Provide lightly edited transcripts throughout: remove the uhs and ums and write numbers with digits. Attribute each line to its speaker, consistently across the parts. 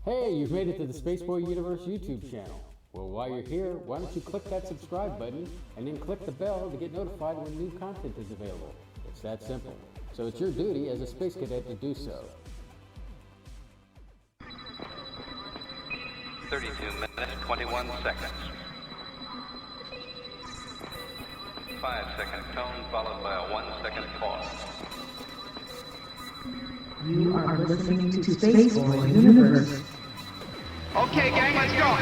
Speaker 1: Hey, you've made it to the Spaceboy Universe YouTube channel. Well, while you're here, why don't you click that subscribe button and then click the bell to get notified when new content is available. It's that simple. So it's your duty as a space cadet to do so.
Speaker 2: 32 minutes, 21 seconds. 5-second tone followed by a 1-second pause.
Speaker 3: You are listening to Spaceboy Universe.
Speaker 4: Okay, gang, let's go.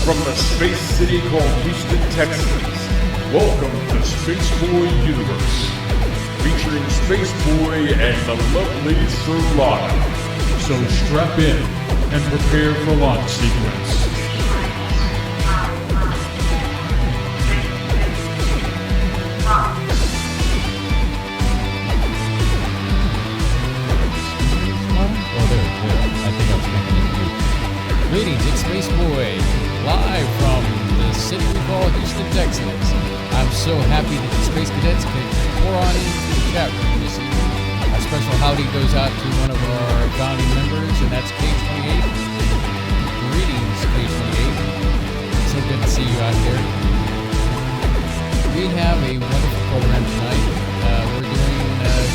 Speaker 5: From the space city called Houston, Texas, welcome to Spaceboy Universe, featuring Spaceboy and the lovely Surlana. So strap in and prepare for launch sequence.
Speaker 6: Greetings, it's Spaceboy, live from the city we call Houston, Texas. I'm so happy that the Space Cadets could pour on into the chat room this evening. A special howdy goes out to one of our founding members, and that's K28. Greetings, K28. So good to see you out there. We have a wonderful program tonight. We're doing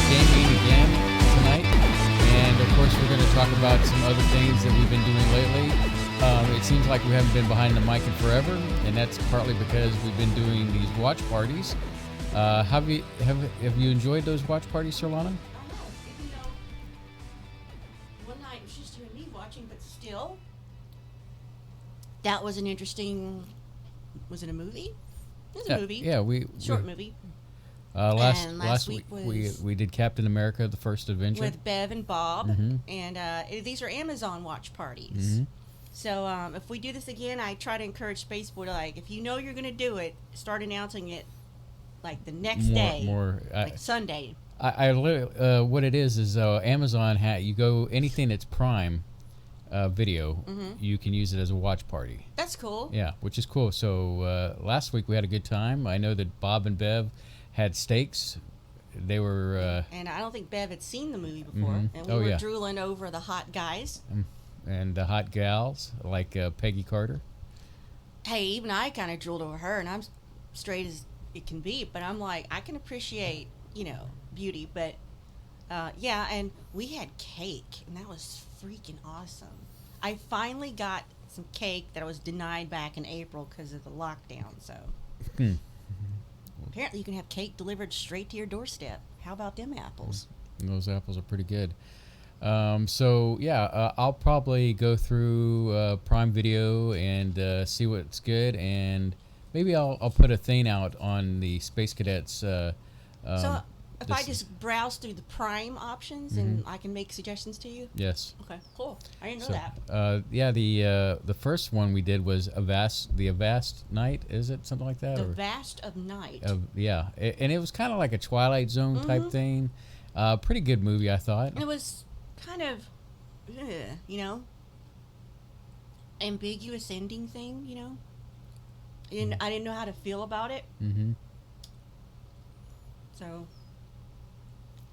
Speaker 6: gaming again tonight. And of course, we're going to talk about some other things that we've been doing lately. It seems like we haven't been behind the mic in forever, and that's partly because we've been doing these watch parties. Have you enjoyed those watch parties, Surlana?
Speaker 7: Even though one night it was just you and me watching, but still, that was an interesting. Was it a movie? It was a movie.
Speaker 6: Yeah,
Speaker 7: short movie.
Speaker 6: Last week we did Captain America: The First Adventure
Speaker 7: with Bev and Bob, and these are Amazon watch parties. So if we do this again, I try to encourage Spaceboy to, like, if you know you're going to do it, start announcing it like the next day, like Sunday.
Speaker 6: I literally, what it is Amazon you go anything that's Prime Video, you can use it as a watch party.
Speaker 7: That's cool.
Speaker 6: Yeah, which is cool. So last week we had a good time. I know that Bob and Bev had steaks. They were
Speaker 7: and I don't think Bev had seen the movie before, and we were drooling over the hot guys
Speaker 6: and the hot gals like Peggy Carter.
Speaker 7: Hey, even I kind of drooled over her, and I'm straight as it can be, but I'm like, I can appreciate, beauty, but yeah. And we had cake, and that was freaking awesome. I finally got some cake that I was denied back in April because of the lockdown. So apparently you can have cake delivered straight to your doorstep. How about them apples?
Speaker 6: Those apples are pretty good. I'll probably go through Prime Video and see what's good, and maybe I'll put a thing out on the Space Cadets.
Speaker 7: So if I just browse through the Prime options and I can make suggestions to you?
Speaker 6: Yes.
Speaker 7: Okay, cool. I didn't know that.
Speaker 6: The first one we did was the Avast Night, is it? Something like that?
Speaker 7: The Vast of Night.
Speaker 6: And it was kind of like a Twilight Zone type thing. Pretty good movie, I thought.
Speaker 7: It was kind of, ambiguous ending thing, and I didn't know how to feel about it. So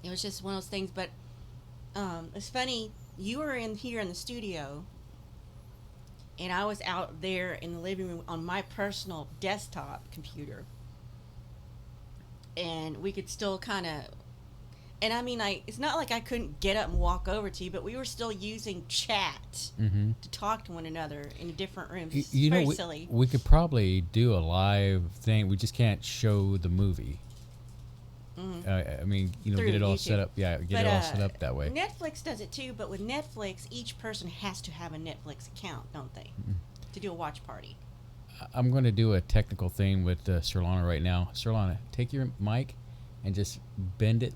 Speaker 7: it was just one of those things. But it's funny, you were here in the studio, and I was out there in the living room on my personal desktop computer, and we could still kind of. And I mean, it's not like I couldn't get up and walk over to you, but we were still using chat to talk to one another in different rooms. It's very silly.
Speaker 6: We could probably do a live thing. We just can't show the movie. I mean, you know,
Speaker 7: Through
Speaker 6: get it all
Speaker 7: YouTube.
Speaker 6: set up. Yeah, get it all set up that way.
Speaker 7: Netflix does it too, but with Netflix, each person has to have a Netflix account, don't they? To do a watch party.
Speaker 6: I'm going to do a technical thing with Surlana right now. Surlana, take your mic and just bend it.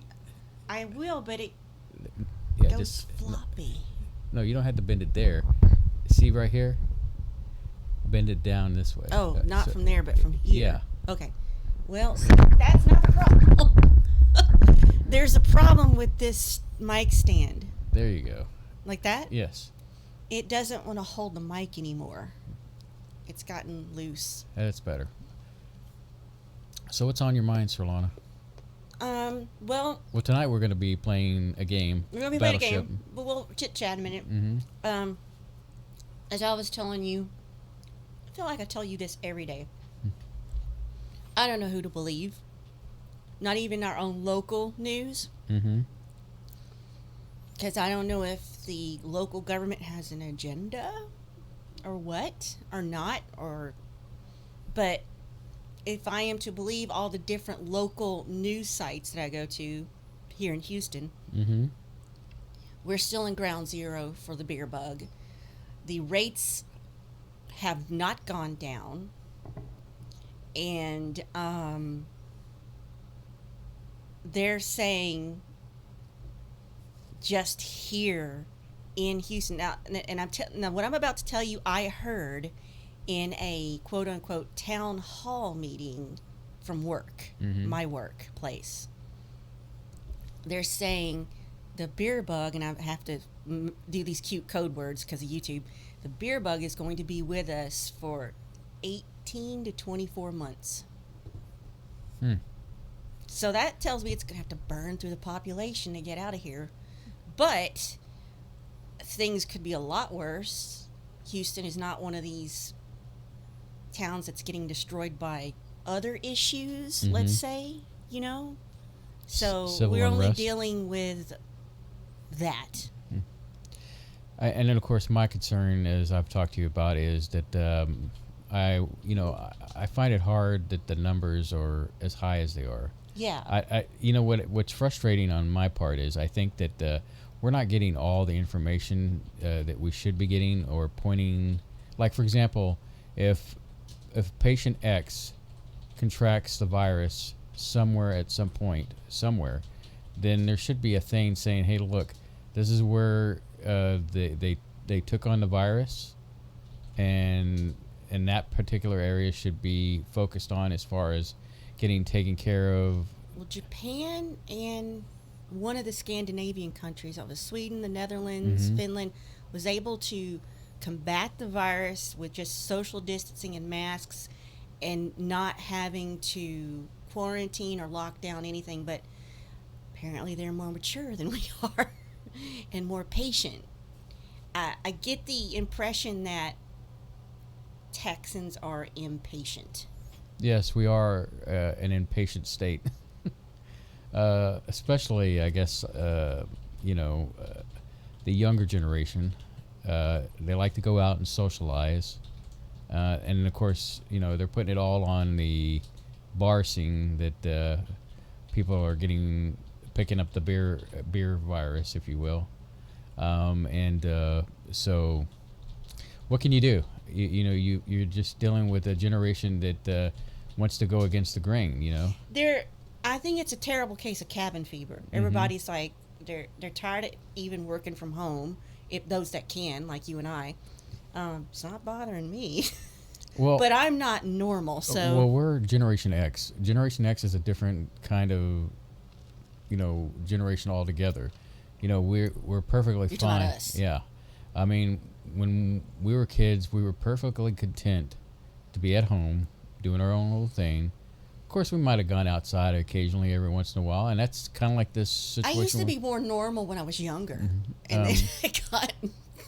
Speaker 7: I will, but it
Speaker 6: Yeah,
Speaker 7: goes
Speaker 6: just
Speaker 7: floppy.
Speaker 6: no. You don't have to bend it there. See right here. Bend it down this way.
Speaker 7: Oh, not
Speaker 6: so-
Speaker 7: from there, but from here.
Speaker 6: Yeah.
Speaker 7: Okay. Well, see, that's not the problem. There's a problem with this mic stand.
Speaker 6: There you go.
Speaker 7: Like that?
Speaker 6: Yes,
Speaker 7: It doesn't want to hold the mic anymore. It's gotten loose.
Speaker 6: that's better. So what's on your mind, Surlana?
Speaker 7: Well,
Speaker 6: Well, tonight we're going to be playing a game.
Speaker 7: we're going to be playing a
Speaker 6: Battleship.
Speaker 7: game, but we'll chit-chat a minute.
Speaker 6: Mm-hmm.
Speaker 7: As I was telling you, I feel like I tell you this every day. I don't know who to believe. Not even our own local news.
Speaker 6: Mm-hmm.
Speaker 7: Because I don't know if the local government has an agenda or what, or not, but if I am to believe all the different local news sites that I go to here in Houston,
Speaker 6: Mm-hmm.
Speaker 7: we're still in ground zero for the beer bug. The rates have not gone down, and they're saying just here in Houston now, and now what I'm about to tell you, I heard in a quote unquote town hall meeting from work, my workplace. They're saying the beer bug, and I have to do these cute code words because of YouTube. The beer bug is going to be with us for 18 to 24 months. So that tells me it's going to have to burn through the population to get out of here. But things could be a lot worse. Houston is not one of these towns that's getting destroyed by other issues, let's say, you know? So
Speaker 6: Civil
Speaker 7: we're only
Speaker 6: unrest.
Speaker 7: dealing with that.
Speaker 6: And then, of course, my concern, as I've talked to you about, is that I find it hard that the numbers are as high as they are.
Speaker 7: Yeah.
Speaker 6: I what's frustrating on my part is I think that we're not getting all the information that we should be getting, or pointing. Like, for example, if patient X contracts the virus somewhere at some point somewhere, then there should be a thing saying, hey, look, this is where they took on the virus, and that particular area should be focused on as far as getting taken care of.
Speaker 7: Well, Japan and one of the Scandinavian countries, that was Sweden, the Netherlands, Finland, was able to combat the virus with just social distancing and masks and not having to quarantine or lock down anything. But apparently they're more mature than we are and more patient. I get the impression that Texans are impatient.
Speaker 6: Yes, we are an impatient state. Especially, I guess, the younger generation. They like to go out and socialize. And, of course, they're putting it all on the bar scene that people are picking up the beer virus, if you will. So what can you do? You're just dealing with a generation that wants to go against the grain,
Speaker 7: I think it's a terrible case of cabin fever. Everybody's like, they're tired of even working from home, if those that can, like you and I. It's not bothering me.
Speaker 6: Well,
Speaker 7: but I'm not normal, so...
Speaker 6: Well, we're Generation X. Generation X is a different kind of, generation altogether. We're perfectly
Speaker 7: You're
Speaker 6: fine.
Speaker 7: talking about us.
Speaker 6: Yeah. I mean, when we were kids, we were perfectly content to be at home, doing our own little thing. Of course, we might have gone outside occasionally every once in a while, and that's kind of like this
Speaker 7: I
Speaker 6: situation.
Speaker 7: used to be more normal when I was younger, and then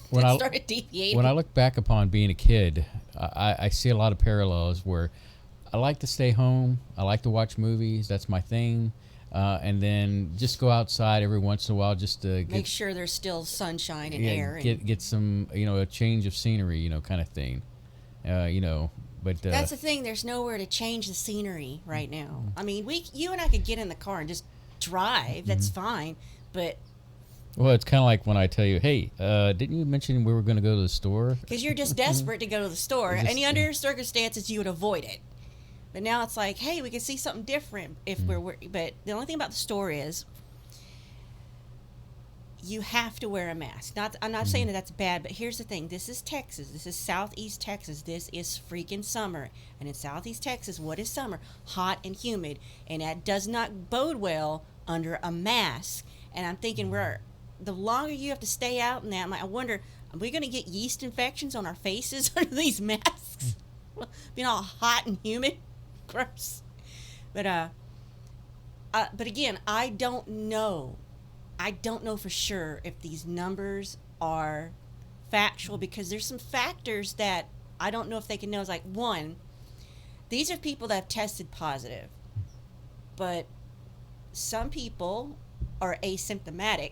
Speaker 6: when
Speaker 7: I
Speaker 6: I
Speaker 7: started deviating.
Speaker 6: When I look back upon being a kid, I see a lot of parallels where I like to stay home. I like to watch movies. That's my thing. And then just go outside every once in a while just to
Speaker 7: make sure there's still sunshine and air.
Speaker 6: Get some, a change of scenery, kind of thing. But But
Speaker 7: That's the thing. There's nowhere to change the scenery right now. I mean, you and I could get in the car and just drive. That's fine. But
Speaker 6: well, it's kind of like when I tell you, hey, didn't you mention we were going to go to the store?
Speaker 7: because you're just desperate to go to the store. Any under circumstances, you would avoid it. But now it's like, hey, we can see something different if But the only thing about the store is you have to wear a mask. I'm not saying that that's bad, but here's the thing. This is Texas. This is Southeast Texas. This is freaking summer. And in Southeast Texas, what is summer? Hot and humid. And that does not bode well under a mask. And I'm thinking the longer you have to stay out in that, I wonder, are we going to get yeast infections on our faces under these masks? Being all hot and humid? Gross. But again, I don't know. I don't know for sure if these numbers are factual, because there's some factors that I don't know if they can know. It's like, one, these are people that have tested positive, but some people are asymptomatic.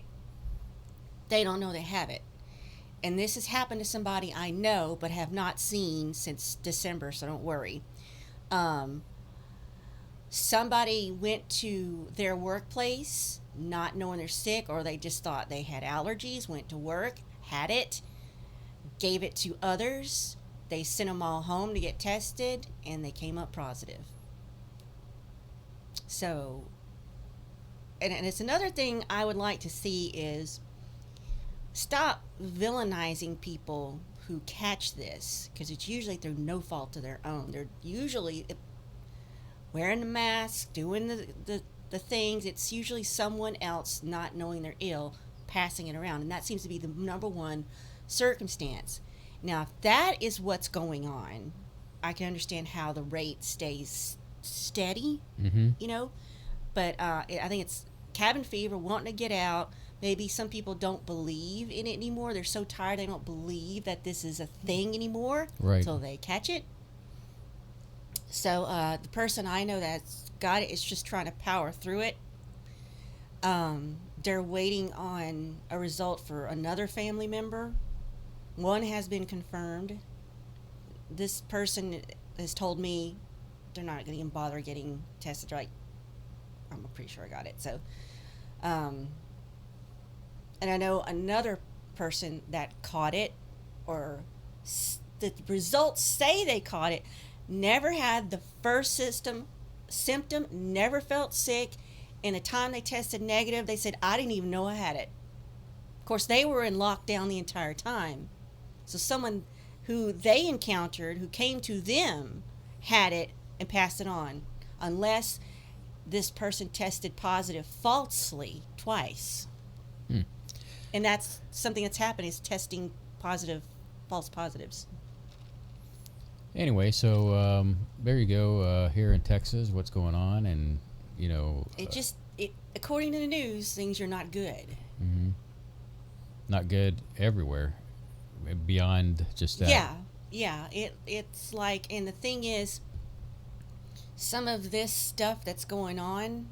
Speaker 7: They don't know they have it. And this has happened to somebody I know but have not seen since December, so don't worry. Somebody went to their workplace not knowing they're sick, or they just thought they had allergies, went to work, had it, gave it to others. They sent them all home to get tested, and they came up positive. So, and it's another thing I would like to see is stop villainizing people who catch this, because it's usually through no fault of their own. They're usually wearing the mask, doing the things. It's usually someone else not knowing they're ill, passing it around, and that seems to be the number one circumstance. Now, if that is what's going on, I can understand how the rate stays steady, but I think it's cabin fever, wanting to get out. Maybe some people don't believe in it anymore. They're so tired they don't believe that this is a thing anymore,
Speaker 6: right,
Speaker 7: until they catch it. So the person I know that's got it is just trying to power through it. They're waiting on a result for another family member. One has been confirmed. This person has told me they're not going to even bother getting tested. Right? I'm pretty sure I got it. So, and I know another person that caught it, or the results say they caught it, never had the first symptom, never felt sick. And the time they tested negative, they said, I didn't even know I had it. Of course, they were in lockdown the entire time. So someone who they encountered, who came to them, had it and passed it on. Unless this person tested positive falsely twice. And that's something that's happened, is testing positive, false positives.
Speaker 6: Anyway, so there you go. Here in Texas, what's going on, and
Speaker 7: It according to the news, things are not good.
Speaker 6: Not good everywhere. Beyond just that.
Speaker 7: Yeah. It's like, and the thing is, some of this stuff that's going on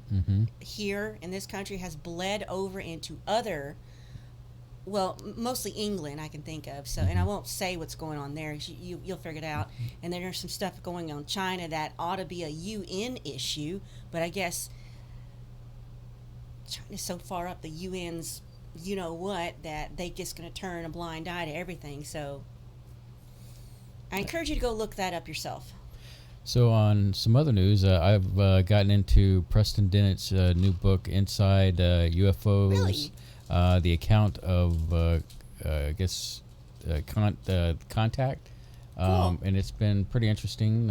Speaker 7: here in this country has bled over into other. Well, mostly England, I can think of. So, and I won't say what's going on there. You'll figure it out. And then there's some stuff going on in China that ought to be a UN issue, but I guess China's so far up the UN's, that they just going to turn a blind eye to everything. So, I encourage you to go look that up yourself.
Speaker 6: So, on some other news, I've gotten into Preston Dennett's new book, Inside UFOs.
Speaker 7: Really?
Speaker 6: The account of, contact.
Speaker 7: Cool.
Speaker 6: And it's been pretty interesting.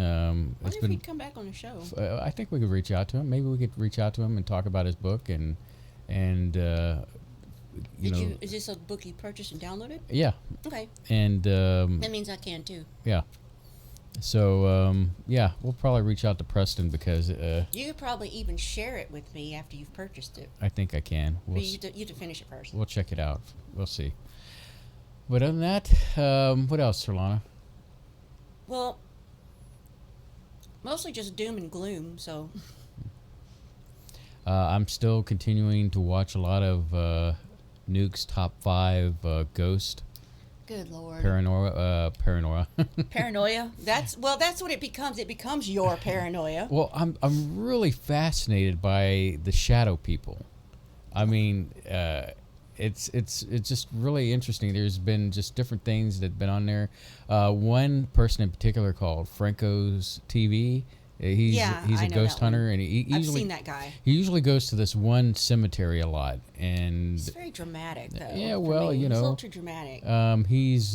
Speaker 7: What if he'd come back on the show?
Speaker 6: I think we could reach out to him. Maybe we could reach out to him and talk about his book and
Speaker 7: Is this a book you purchased and downloaded?
Speaker 6: Yeah.
Speaker 7: Okay.
Speaker 6: And
Speaker 7: that means I can too.
Speaker 6: Yeah. So we'll probably reach out to Preston because
Speaker 7: you could probably even share it with me after you've purchased it.
Speaker 6: I think I can.
Speaker 7: But you have to finish it first.
Speaker 6: We'll check it out. We'll see. But other than that, what else, Surlana?
Speaker 7: Well, mostly just doom and gloom. So
Speaker 6: I'm still continuing to watch a lot of Nuke's Top 5 Ghost
Speaker 7: Good Lord.
Speaker 6: Paranoia.
Speaker 7: Paranoia. That's what it becomes. It becomes your paranoia.
Speaker 6: Well, I'm really fascinated by the shadow people. I mean, it's just really interesting. There's been just different things that have been on there. One person in particular called Franco's TV. He's
Speaker 7: I
Speaker 6: a
Speaker 7: know
Speaker 6: ghost
Speaker 7: that one.
Speaker 6: hunter, and he
Speaker 7: I've
Speaker 6: usually
Speaker 7: seen that guy.
Speaker 6: He usually goes to this one cemetery a lot, and
Speaker 7: It's very dramatic, though.
Speaker 6: yeah,
Speaker 7: for
Speaker 6: well,
Speaker 7: me.
Speaker 6: you
Speaker 7: It's a
Speaker 6: know,
Speaker 7: little too dramatic.
Speaker 6: he's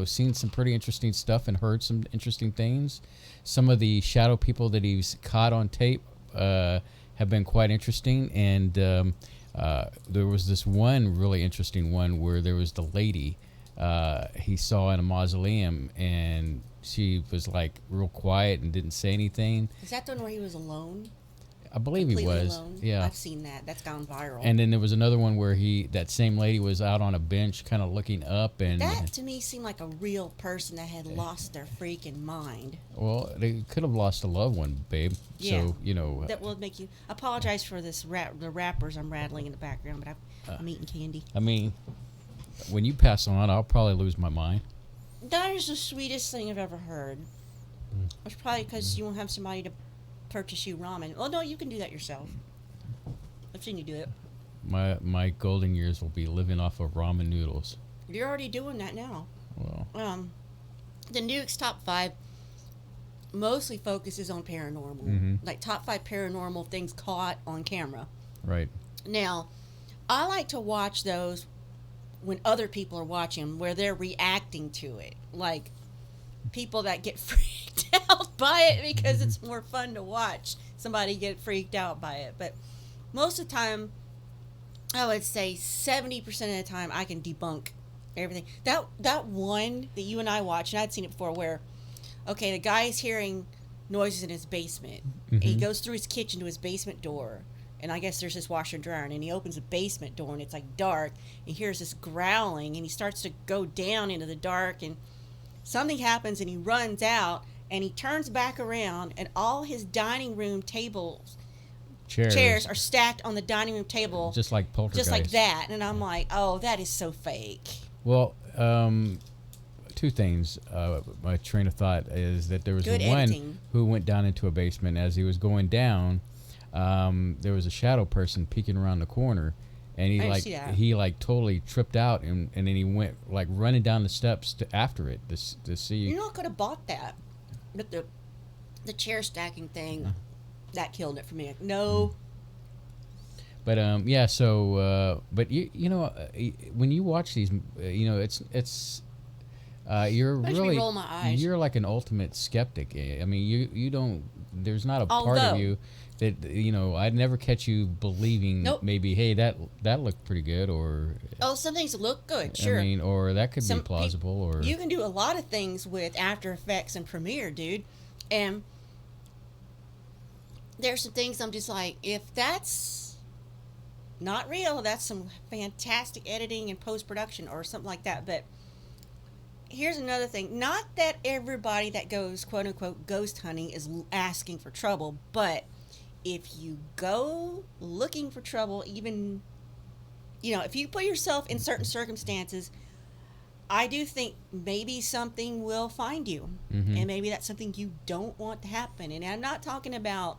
Speaker 6: seen some pretty interesting stuff and heard some interesting things. Some of the shadow people that he's caught on tape have been quite interesting, and there was this one really interesting one where there was the lady he saw in a mausoleum, and she was like real quiet and didn't say anything.
Speaker 7: Is that the one where he was alone?
Speaker 6: I believe he
Speaker 7: Completely
Speaker 6: was.
Speaker 7: alone?
Speaker 6: Yeah.
Speaker 7: I've seen that. That's gone viral.
Speaker 6: And then there was another one where that same lady was out on a bench kind of looking up, and
Speaker 7: that to me seemed like a real person that had lost their freaking mind.
Speaker 6: well, they could have lost a loved one, babe.
Speaker 7: Yeah.
Speaker 6: So, you know,
Speaker 7: That will make you apologize for this the rappers I'm rattling in the background, but I'm eating candy.
Speaker 6: I mean, when you pass on, I'll probably lose my mind.
Speaker 7: That is the sweetest thing I've ever heard. It's probably because you won't have somebody to purchase you ramen. Oh no, you can do that yourself. I've seen you do it.
Speaker 6: My golden years will be living off of ramen noodles.
Speaker 7: You're already doing that now.
Speaker 6: Well,
Speaker 7: The Nuke's top 5 mostly focuses on paranormal, like top 5 paranormal things caught on camera.
Speaker 6: right.
Speaker 7: Now, I like to watch those when other people are watching, where they're reacting to it, like people that get freaked out by it because it's more fun to watch somebody get freaked out by it. But most of the time, I would say 70% of the time, I can debunk everything. That one that you and I watched, and I'd seen it before, where okay, the guy's hearing noises in his basement, and he goes through his kitchen to his basement door, and I guess there's this washer and dryer, and he opens the basement door, and it's like dark, and he hears this growling, and he starts to go down into the dark, and something happens, and he runs out, and he turns back around, and all his dining room tables, chairs are stacked on the dining room table,
Speaker 6: just like Poltergeist.
Speaker 7: just like that, and I'm like, oh, that is so fake.
Speaker 6: Well, two things. My train of thought is that there was
Speaker 7: Good
Speaker 6: one
Speaker 7: editing.
Speaker 6: who went down into a basement. As he was going down, there was a shadow person peeking around the corner, and
Speaker 7: I didn't see that.
Speaker 6: he totally tripped out, and then he went like running down the steps after it to see.
Speaker 7: You know, I could have bought that, but the chair stacking thing, that killed it for me. No.
Speaker 6: But yeah. So, but you know, when you watch these, you know, it's you're
Speaker 7: Makes me
Speaker 6: really
Speaker 7: roll my eyes.
Speaker 6: you're like an ultimate skeptic. I mean, you don't. There's not a part
Speaker 7: Although-
Speaker 6: of you that you know. I'd never catch you believing
Speaker 7: Nope.
Speaker 6: maybe, hey, that looked pretty good, or
Speaker 7: Oh, some things look good, sure.
Speaker 6: I mean, or that could
Speaker 7: Some
Speaker 6: be plausible, or
Speaker 7: You can do a lot of things with After Effects and Premiere, dude. And there's some things I'm just like, if that's not real, that's some fantastic editing and post-production or something like that. But here's another thing. Not that everybody that goes, quote-unquote, ghost hunting is asking for trouble, but if you go looking for trouble, even, you know, if you put yourself in certain circumstances, I do think maybe something will find you.
Speaker 6: Mhm.
Speaker 7: And maybe that's something you don't want to happen. And I'm not talking about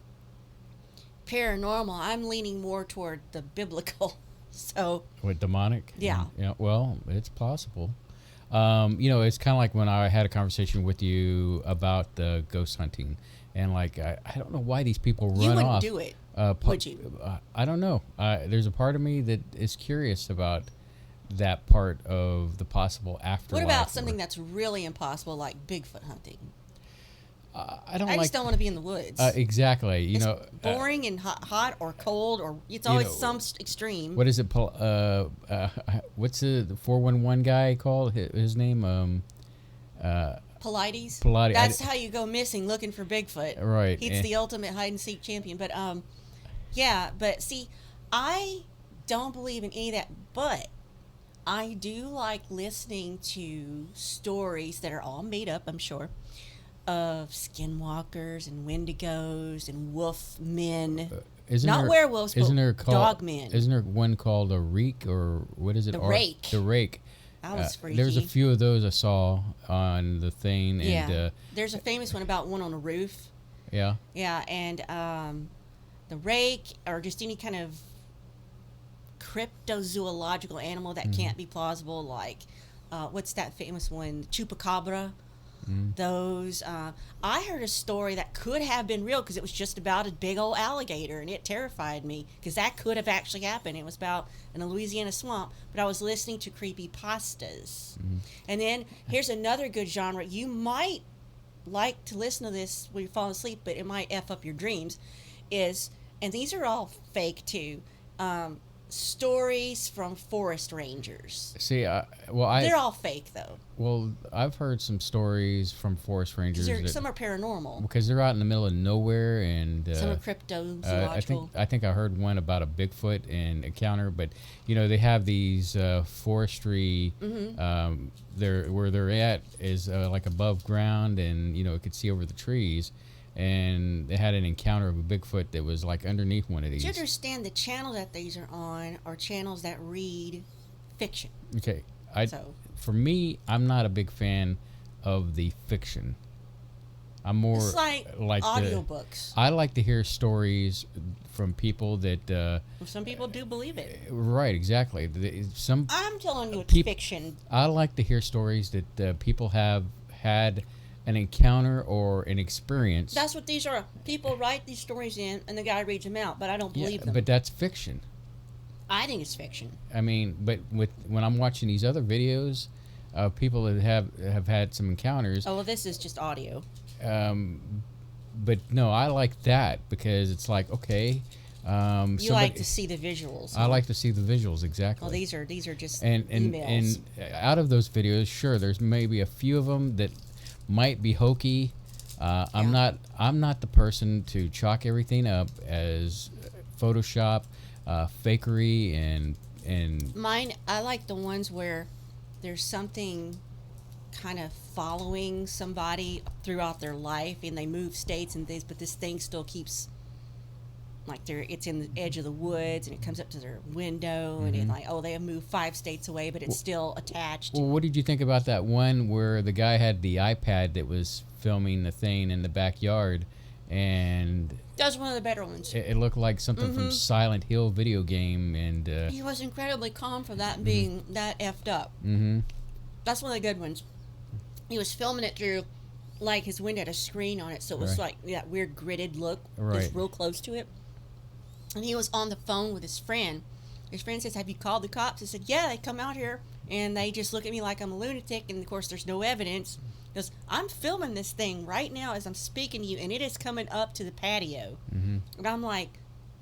Speaker 7: paranormal. I'm leaning more toward the biblical. So,
Speaker 6: what, demonic?
Speaker 7: Yeah.
Speaker 6: Yeah. Well, it's possible. You know, it's kind of like when I had a conversation with you about the ghost hunting, and like I don't know why these people run
Speaker 7: you wouldn't
Speaker 6: off.
Speaker 7: do it,
Speaker 6: pu-
Speaker 7: would you?
Speaker 6: I don't know. There's a part of me that is curious about that part of the possible afterlife.
Speaker 7: What about something that's really impossible, like Bigfoot hunting?
Speaker 6: I don't
Speaker 7: I
Speaker 6: like.
Speaker 7: just don't want to be in the woods.
Speaker 6: Exactly. You
Speaker 7: It's
Speaker 6: know,
Speaker 7: boring and hot or cold, or it's
Speaker 6: you
Speaker 7: always
Speaker 6: know,
Speaker 7: some extreme.
Speaker 6: what is it? What's the 411 guy called? His name?
Speaker 7: Pilates.
Speaker 6: Pilates.
Speaker 7: That's how you go missing looking for Bigfoot.
Speaker 6: Right,
Speaker 7: He's
Speaker 6: and-
Speaker 7: the ultimate hide and seek champion. But yeah. But see, I don't believe in any of that. But I do like listening to stories that are all made up, I'm sure, of skinwalkers and wendigos and wolf men. Not werewolves, but
Speaker 6: isn't there
Speaker 7: dog men.
Speaker 6: Isn't there one called a reek, or what is it?
Speaker 7: The
Speaker 6: Or-
Speaker 7: rake.
Speaker 6: The rake.
Speaker 7: I was freaky.
Speaker 6: There's a few of those I saw on the thing.
Speaker 7: Yeah.
Speaker 6: And,
Speaker 7: There's a famous one about one on a roof.
Speaker 6: yeah.
Speaker 7: Yeah, and the rake or just any kind of cryptozoological animal that can't be plausible, like what's that famous one, chupacabra. Those I heard a story that could have been real because it was just about a big old alligator, and it terrified me because that could have actually happened. It was about in a Louisiana swamp, but I was listening to creepypastas. And then here's another good genre. You might like to listen to this when you're falling asleep, but it might F up your dreams, and these are all fake too, stories from forest rangers.
Speaker 6: See,
Speaker 7: They're all fake though.
Speaker 6: Well, I've heard some stories from forest rangers.
Speaker 7: Some are paranormal.
Speaker 6: Because they're out in the middle of nowhere, and
Speaker 7: Some are cryptozoological.
Speaker 6: I think I heard one about a Bigfoot and encounter, but they have these forestry. Where they're at is like above ground, and it could see over the trees. And they had an encounter of a Bigfoot that was like underneath one of these.
Speaker 7: Do you understand the channel that these are on are channels that read fiction?
Speaker 6: Okay,
Speaker 7: So
Speaker 6: for me, I'm not a big fan of the fiction. I'm more
Speaker 7: it's like audiobooks.
Speaker 6: I like to hear stories from people that.
Speaker 7: Some people do believe it.
Speaker 6: Right, exactly.
Speaker 7: I'm telling you, it's fiction.
Speaker 6: I like to hear stories that people have had an encounter or an experience.
Speaker 7: That's what these are. People write these stories in, and the guy reads them out, but I don't believe them.
Speaker 6: But that's fiction.
Speaker 7: I think it's fiction.
Speaker 6: I mean, but when I'm watching these other videos of people that have had some encounters.
Speaker 7: Oh, well, this is just audio.
Speaker 6: But no, I like that because it's like, okay.
Speaker 7: You like to see the visuals.
Speaker 6: I like to see the visuals, exactly.
Speaker 7: Well, these are just
Speaker 6: and
Speaker 7: emails.
Speaker 6: And out of those videos, sure, there's maybe a few of them that might be hokey. I'm not the person to chalk everything up as Photoshop, fakery, and
Speaker 7: mine. I like the ones where there's something kind of following somebody throughout their life, and they move states and things, but this thing still keeps. Like it's in the edge of the woods, and it comes up to their window, and it's like, they have moved 5 states away, but it's still attached.
Speaker 6: Well, what did you think about that one where the guy had the iPad that was filming the thing in the backyard, and
Speaker 7: that was one of the better ones.
Speaker 6: It looked like something from Silent Hill video game, and
Speaker 7: he was incredibly calm for that being that effed up. That's one of the good ones. He was filming it through, like his window had a screen on it, so it was like that weird gridded look. It was real close to it. And he was on the phone with his friend. His friend says, "Have you called the cops?" He said, "Yeah, they come out here, and they just look at me like I'm a lunatic, and of course there's no evidence." He goes, "I'm filming this thing right now as I'm speaking to you, and it is coming up to the patio." And I'm like,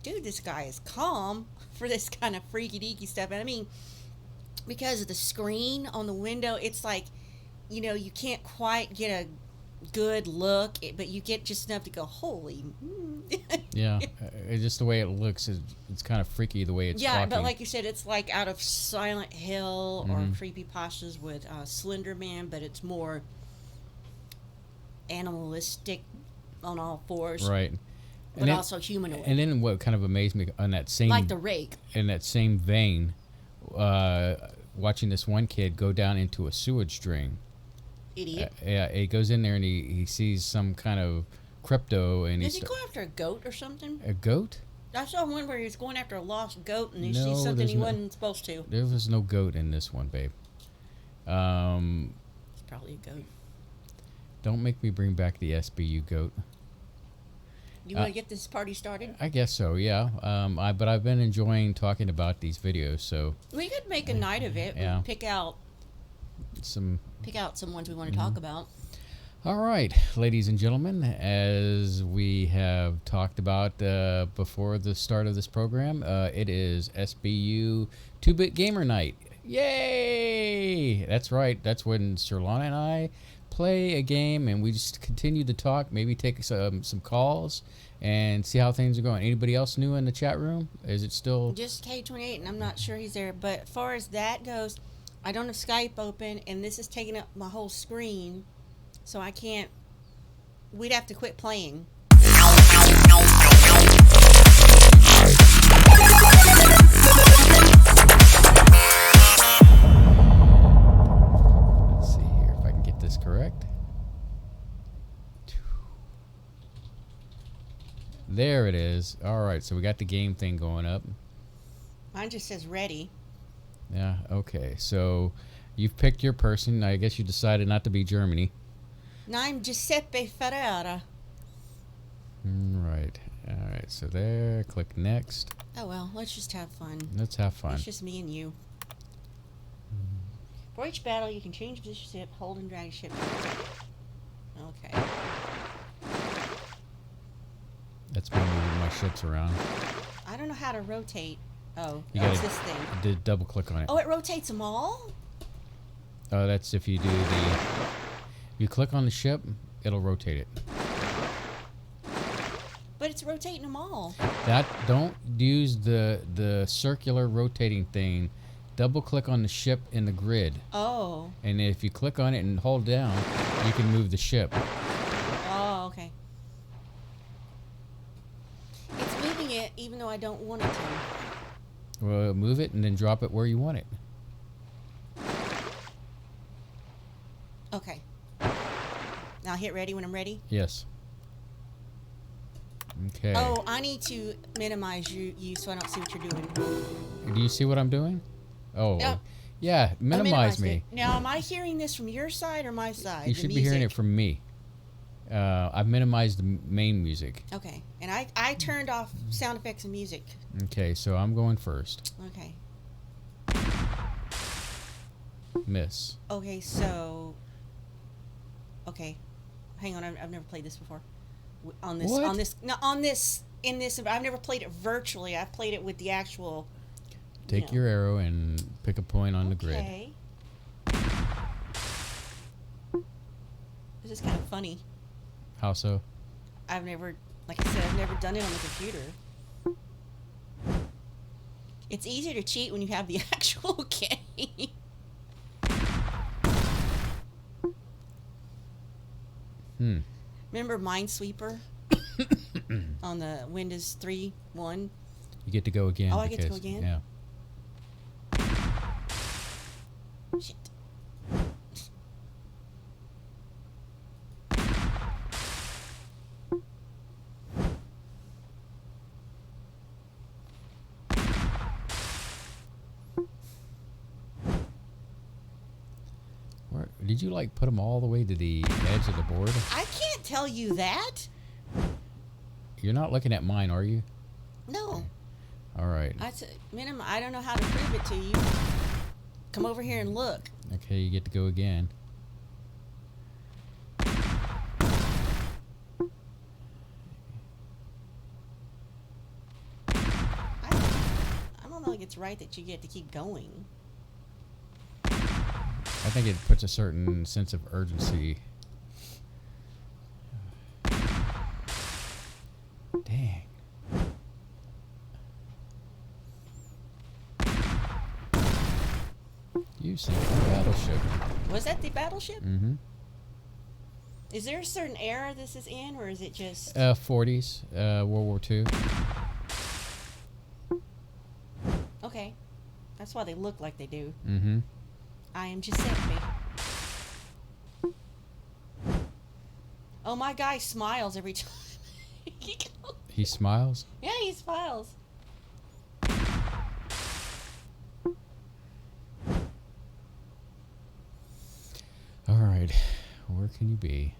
Speaker 7: dude, this guy is calm for this kind of freaky-deaky stuff. And I mean, because of the screen on the window, it's like, you can't quite get a good look, but you get just enough to go, holy.
Speaker 6: Yeah, it's just the way it looks. It's kind of freaky the way it's talking.
Speaker 7: But like you said, it's like out of Silent Hill or creepypastas with Slender Man, but it's more animalistic on all fours,
Speaker 6: right?
Speaker 7: But also humanoid.
Speaker 6: And then what kind of amazed me on that same,
Speaker 7: like the rake,
Speaker 6: in that same vein, watching this one kid go down into a sewage drain.
Speaker 7: Idiot.
Speaker 6: He goes in there and he sees some kind of crypto, and
Speaker 7: did he go after a goat or something?
Speaker 6: A goat?
Speaker 7: I saw one where he was going after a lost goat, and he sees something he wasn't supposed to.
Speaker 6: There was no goat in this one, babe.
Speaker 7: It's probably a goat.
Speaker 6: Don't make me bring back the SBU goat.
Speaker 7: You want to get this party started?
Speaker 6: I guess so, yeah. But I've been enjoying talking about these videos, so
Speaker 7: we could make a night of it.
Speaker 6: Yeah.
Speaker 7: Pick out some ones we want to talk about.
Speaker 6: All right, ladies and gentlemen, as we have talked about before the start of this program, it is SBU 2-Bit Gamer Night. Yay! That's right. That's when Surlana and I play a game, and we just continue to talk, maybe take some calls, and see how things are going. Anybody else new in the chat room? Is it still...
Speaker 7: Just K28, and I'm not sure he's there. But as far as that goes, I don't have Skype open, and this is taking up my whole screen, so I can't... We'd have to quit playing.
Speaker 6: There it is. All right, so we got the game thing going up.
Speaker 7: Mine just says ready.
Speaker 6: Yeah, okay. So you've picked your person. I guess you decided not to be Germany.
Speaker 7: No, I'm Giuseppe Ferrara.
Speaker 6: Right. All right, so there. Click next.
Speaker 7: Oh, well, let's just have fun.
Speaker 6: Let's have fun.
Speaker 7: It's just me and you. For each battle, you can change position ship, hold and drag ship. Okay.
Speaker 6: That's me moving my ships around.
Speaker 7: I don't know how to rotate. Oh,
Speaker 6: You
Speaker 7: it's
Speaker 6: gotta
Speaker 7: this thing.
Speaker 6: double click on it.
Speaker 7: Oh, it rotates them all?
Speaker 6: Oh, that's if you do the... You click on the ship, it'll rotate it.
Speaker 7: But it's rotating them all.
Speaker 6: Don't use the circular rotating thing. Double click on the ship in the grid.
Speaker 7: Oh.
Speaker 6: And if you click on it and hold down, you can move the ship.
Speaker 7: Oh, okay. It's moving it even though I don't want it to.
Speaker 6: Well, move it and then drop it where you want it.
Speaker 7: Okay. Now hit ready when I'm ready.
Speaker 6: Yes. Okay.
Speaker 7: Oh, I need to minimize you so I don't see what you're doing.
Speaker 6: Do you see what I'm doing? Oh.
Speaker 7: Yep.
Speaker 6: Yeah,
Speaker 7: I
Speaker 6: minimize
Speaker 7: minimized
Speaker 6: me.
Speaker 7: it. Now, am I hearing this from your side or my side?
Speaker 6: You
Speaker 7: The
Speaker 6: should be hearing it
Speaker 7: music?
Speaker 6: from me. I've minimized the main music.
Speaker 7: Okay. And I turned off sound effects and music.
Speaker 6: Okay, so I'm going first.
Speaker 7: Okay.
Speaker 6: Miss.
Speaker 7: Okay, so... Okay. Hang on, I've never played this before. On this,
Speaker 6: What?
Speaker 7: in this, I've never played it virtually. I've played it with the actual...
Speaker 6: Take
Speaker 7: No.
Speaker 6: your arrow and pick a point on the grid.
Speaker 7: Okay. This is kind of funny.
Speaker 6: How so?
Speaker 7: I've never, like I said, I've never done it on the computer. It's easier to cheat when you have the actual game. Remember Minesweeper on the Windows 3.1?
Speaker 6: You get to go again.
Speaker 7: Oh, I get to go
Speaker 6: because-
Speaker 7: again?
Speaker 6: Yeah.
Speaker 7: Shit.
Speaker 6: Where, did you like put them all the way to the edge of the board?
Speaker 7: I can't tell you that.
Speaker 6: You're not looking at mine, are you?
Speaker 7: No.
Speaker 6: All right.
Speaker 7: I don't know how to prove it to you. Come over here and look.
Speaker 6: Okay, you get to go again.
Speaker 7: I don't know if it's right that you get to keep going.
Speaker 6: I think it puts a certain sense of urgency. Dang. You sink a battleship.
Speaker 7: Was that the battleship?
Speaker 6: Mm-hmm.
Speaker 7: Is there a certain era this is in, or is it just...
Speaker 6: 40s, World War II.
Speaker 7: Okay. That's why they look like they do.
Speaker 6: Mm-hmm.
Speaker 7: I am Giuseppe. Oh, my guy smiles every time.
Speaker 6: He smiles.
Speaker 7: Yeah, he smiles.
Speaker 6: All right, where can you be?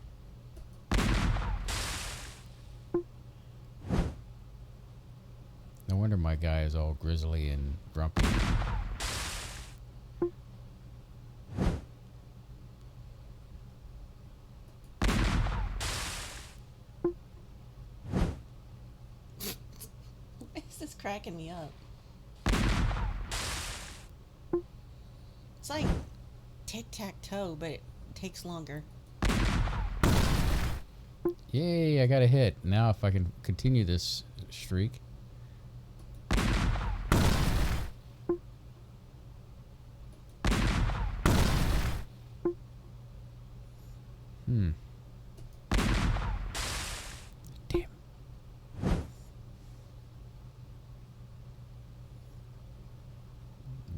Speaker 6: No wonder my guy is all grizzly and grumpy.
Speaker 7: This is cracking me up. It's like tic-tac-toe, but it takes longer.
Speaker 6: Yay, I got a hit. Now if I can continue this streak. Damn.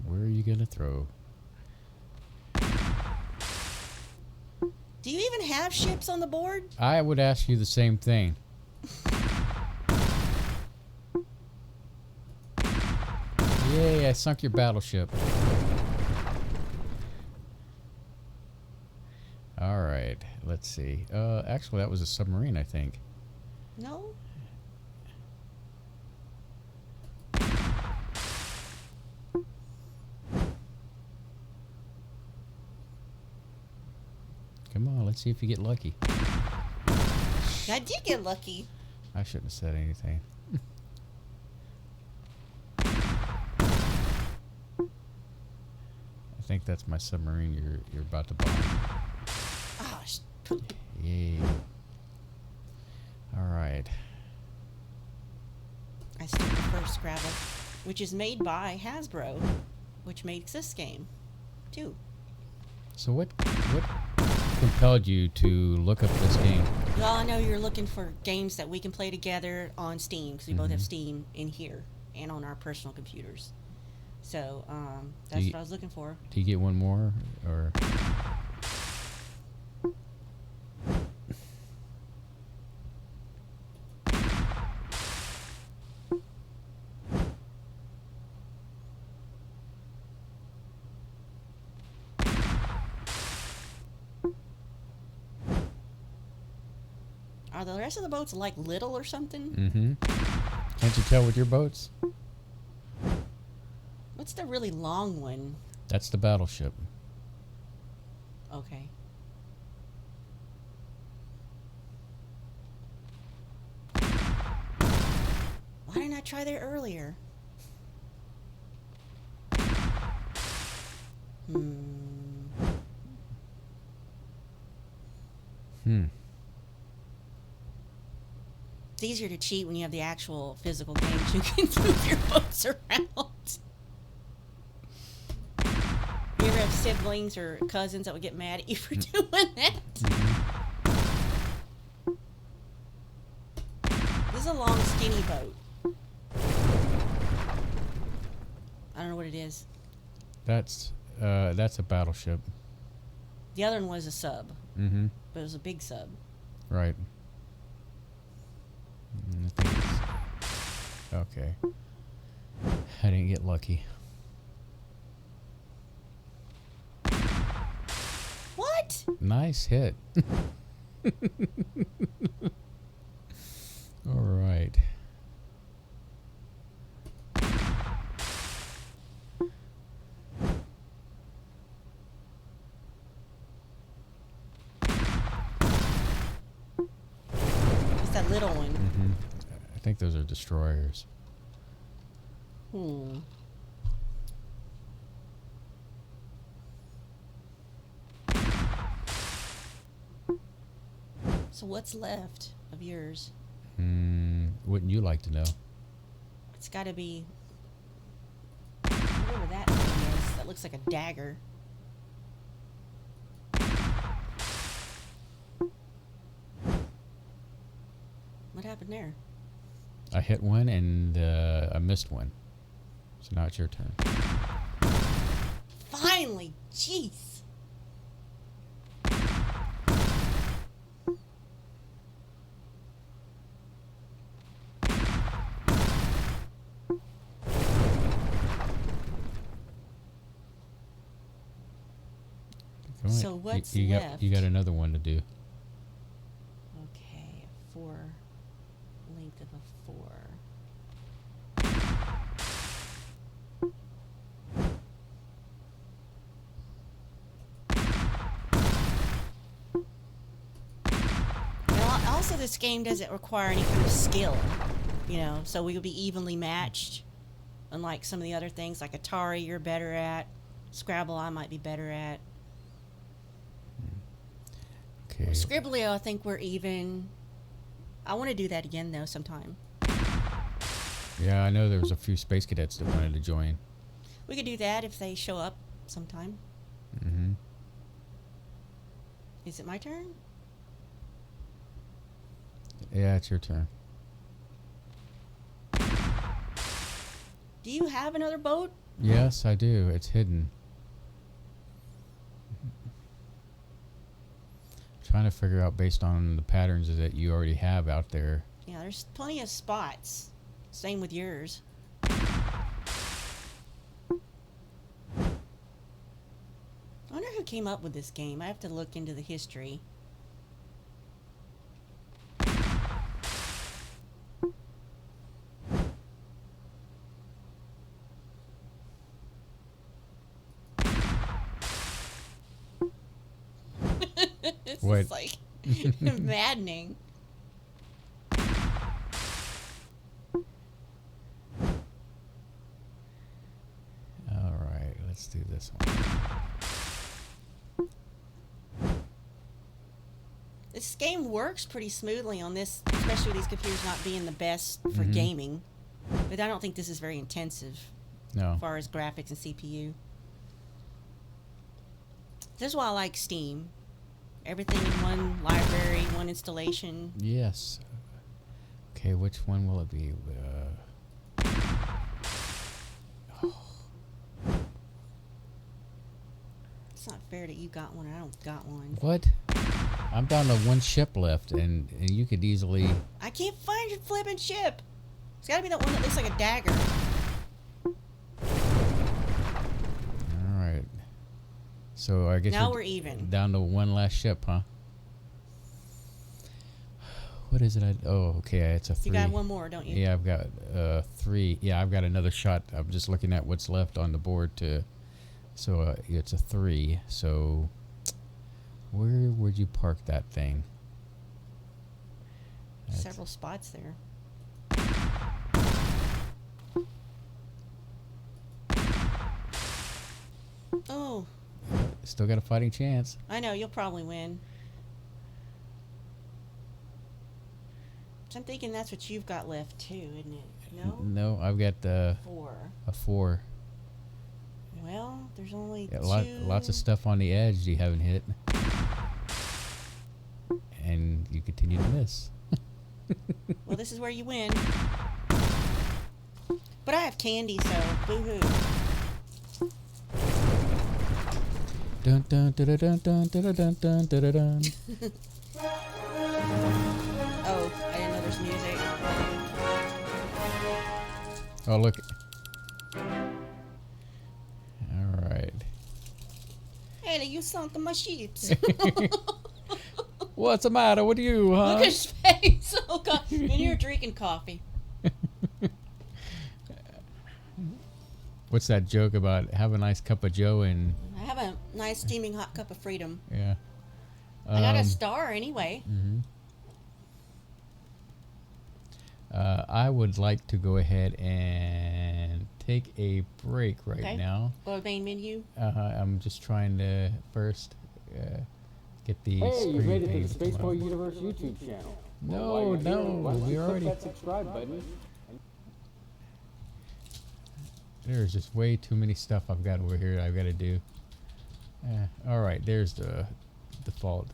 Speaker 6: Where are you gonna throw?
Speaker 7: Do you even have ships on the board?
Speaker 6: I would ask you the same thing. Yay, I sunk your battleship. All right, let's see. Actually, that was a submarine, I think.
Speaker 7: No?
Speaker 6: Come on, let's see if you get lucky.
Speaker 7: I did get lucky.
Speaker 6: I shouldn't have said anything. I think that's my submarine you're about to bomb.
Speaker 7: Oh,
Speaker 6: Yay. All right.
Speaker 7: I stole the first Scrabble, which is made by Hasbro, which makes this game, too.
Speaker 6: So what compelled you to look up this game?
Speaker 7: Well, I know you're looking for games that we can play together on Steam, because we both have Steam in here and on our personal computers. So that's what I was looking for.
Speaker 6: Do you get one more, or?
Speaker 7: Are the rest of the boats like little or something?
Speaker 6: Mm-hmm. Can't you tell with your boats?
Speaker 7: What's the really long one?
Speaker 6: That's the battleship.
Speaker 7: Okay. Why didn't I try there earlier? It's easier to cheat when you have the actual physical games. You can move your boats around. You ever have siblings or cousins that would get mad at you for doing that? This is a long, skinny boat. I don't know what it is.
Speaker 6: That's a battleship.
Speaker 7: The other one was a sub.
Speaker 6: Mm-hmm.
Speaker 7: But it was a big sub.
Speaker 6: Right. I think okay. I didn't get lucky.
Speaker 7: What?
Speaker 6: Nice hit. All right.
Speaker 7: It's that little one.
Speaker 6: Mm-hmm. I think those are destroyers.
Speaker 7: So what's left of yours?
Speaker 6: Wouldn't you like to know?
Speaker 7: It's got to be whatever that thing is. That looks like a dagger. What happened there?
Speaker 6: I hit one and I missed one. So now it's your turn.
Speaker 7: Finally, jeez.
Speaker 6: Come on.
Speaker 7: So what's
Speaker 6: you
Speaker 7: left?
Speaker 6: You got another one to do.
Speaker 7: Okay, length of a 4. Now, also, this game doesn't require any kind of skill, so we would be evenly matched. Unlike some of the other things, like Atari, you're better at. Scrabble, I might be better at.
Speaker 6: Okay.
Speaker 7: Scribblio, I think we're even. I want to do that again, though, sometime.
Speaker 6: Yeah, I know there was a few space cadets that wanted to join.
Speaker 7: We could do that if they show up sometime.
Speaker 6: Mm-hmm.
Speaker 7: Is it my turn?
Speaker 6: Yeah, it's your turn.
Speaker 7: Do you have another boat?
Speaker 6: Yes, I do. It's hidden. Trying to figure out based on the patterns that you already have out there.
Speaker 7: Yeah, there's plenty of spots. Same with yours. came up with this game? I have to look into the history. This
Speaker 6: What?
Speaker 7: is like maddening.
Speaker 6: All right, let's do this one.
Speaker 7: This game works pretty smoothly on this, especially with these computers not being the best for gaming. But I don't think this is very intensive
Speaker 6: No.
Speaker 7: as far as graphics and CPU. This is why I like Steam. Everything in one library, one installation.
Speaker 6: Yes. Okay, which one will it be?
Speaker 7: It's not fair that you got one and I don't got one.
Speaker 6: What? I'm down to one ship left, and you could easily.
Speaker 7: I can't find your flipping ship. It's got to be that one that looks like a dagger.
Speaker 6: All right. So I guess
Speaker 7: Now we're even.
Speaker 6: down to one last ship, huh? What is it? Okay, it's a 3.
Speaker 7: You got one more, don't you?
Speaker 6: Yeah, I've got 3. Yeah, I've got another shot. I'm just looking at what's left on the board to. So it's a 3. So where would you park that thing?
Speaker 7: Several spots there. Oh,
Speaker 6: Still got a fighting chance.
Speaker 7: I know, you'll probably win. So I'm thinking that's what you've got left too, isn't it? No?
Speaker 6: No, I've got
Speaker 7: 4.
Speaker 6: a 4.
Speaker 7: Well, there's only
Speaker 6: Yeah,
Speaker 7: 2.
Speaker 6: lots of stuff on the edge you haven't hit. And you continue to miss.
Speaker 7: Well, this is where you win. But I have candy, so boo-hoo.
Speaker 6: Dun dun dun dun dun dun dun dun dun dun.
Speaker 7: Oh, I didn't know there's music.
Speaker 6: Oh, look. All right.
Speaker 7: Hey, you sunk my sheeps.
Speaker 6: What's the matter with you, huh?
Speaker 7: Look at his face. Oh, God. And you're drinking coffee.
Speaker 6: What's that joke about have a nice cup of joe and
Speaker 7: I have a nice steaming hot cup of freedom.
Speaker 6: yeah.
Speaker 7: I got a star anyway.
Speaker 6: I would like to go ahead and take a break right now.
Speaker 7: Go to main menu.
Speaker 6: I'm just trying to first get the
Speaker 1: Hey,
Speaker 6: screen
Speaker 1: you made it to
Speaker 6: thing
Speaker 1: the
Speaker 6: to come
Speaker 1: Spaceboy
Speaker 6: up.
Speaker 1: Universe YouTube channel.
Speaker 6: No,
Speaker 1: While you're here,
Speaker 6: no,
Speaker 1: why don't
Speaker 6: we
Speaker 1: you
Speaker 6: already-
Speaker 1: click that subscribe button.
Speaker 6: There's just way too many stuff I've got over here I've got to do. All right, there's the default.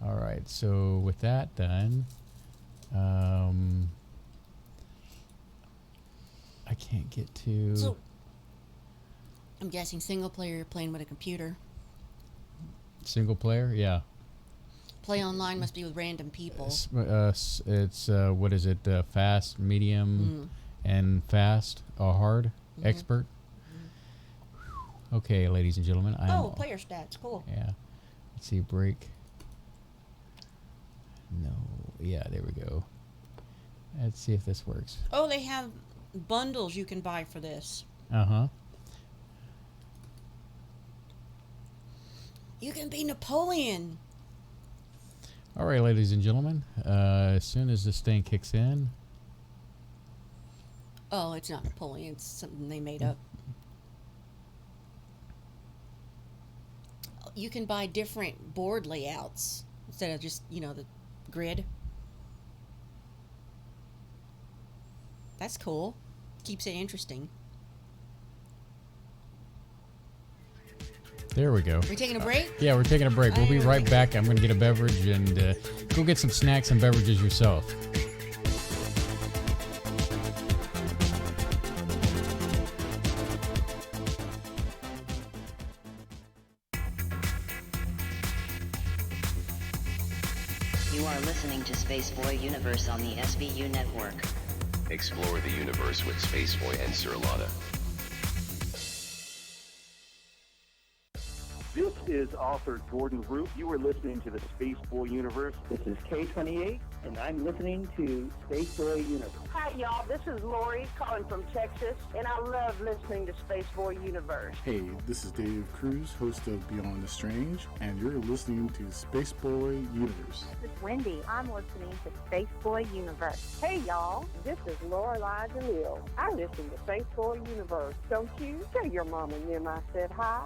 Speaker 6: All right, so with that done, I can't get to.
Speaker 7: So, I'm guessing single player, you're playing with a computer.
Speaker 6: Single player, yeah.
Speaker 7: Play online must be with random people.
Speaker 6: It's what is it? Fast, medium, and fast, hard, expert. Okay, ladies and gentlemen, I am.
Speaker 7: Oh, player stats. Cool.
Speaker 6: Yeah. Let's see, break. No. Yeah, there we go. Let's see if this works.
Speaker 7: Oh, they have bundles you can buy for this.
Speaker 6: Uh-huh.
Speaker 7: You can be Napoleon.
Speaker 6: All right, ladies and gentlemen. As soon as this thing kicks in.
Speaker 7: Oh, it's not Napoleon. It's something they made up. You can buy different board layouts instead of just, the grid. That's cool. Keeps it interesting.
Speaker 6: There we go.
Speaker 7: We're taking a break?
Speaker 6: Yeah, we're taking a break. We'll be right back. I'm going to get a beverage and go get some snacks and beverages yourself.
Speaker 8: You are listening to Spaceboy Universe on the SBU network. Explore the universe with Spaceboy and Surlana.
Speaker 9: This is author Gordon Root. You are listening to the Spaceboy Universe.
Speaker 10: This is K28, and I'm listening to Spaceboy Universe.
Speaker 11: Hi, y'all. This is Lori calling from Texas, and I love listening to Spaceboy Universe.
Speaker 12: Hey, this is Dave Cruz, host of Beyond the Strange, and you're listening to Spaceboy Universe.
Speaker 13: This is Wendy. I'm listening to Spaceboy Universe.
Speaker 11: Hey, y'all. This is Lorelai DeLille. I listen to Spaceboy Universe. Don't you? Tell your mom and them I said hi.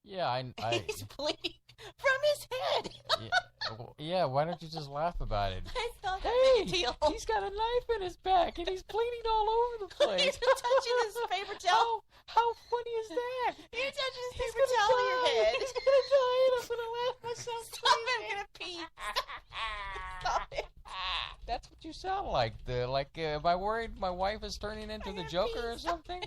Speaker 6: Yeah, I
Speaker 7: He's bleeding from his head.
Speaker 6: yeah, why don't you just laugh about it?
Speaker 7: I thought
Speaker 6: Hey,
Speaker 7: that was a deal.
Speaker 6: he's got a knife in his back and he's bleeding all over the place.
Speaker 7: He's touching his paper towel.
Speaker 6: How funny is that?
Speaker 7: You're touching his paper towel on your head.
Speaker 6: He's gonna die and I'm gonna laugh myself.
Speaker 7: Stop it, I'm gonna pee. Stop it.
Speaker 6: That's what you sound like. Am I worried my wife is turning into the Joker or something?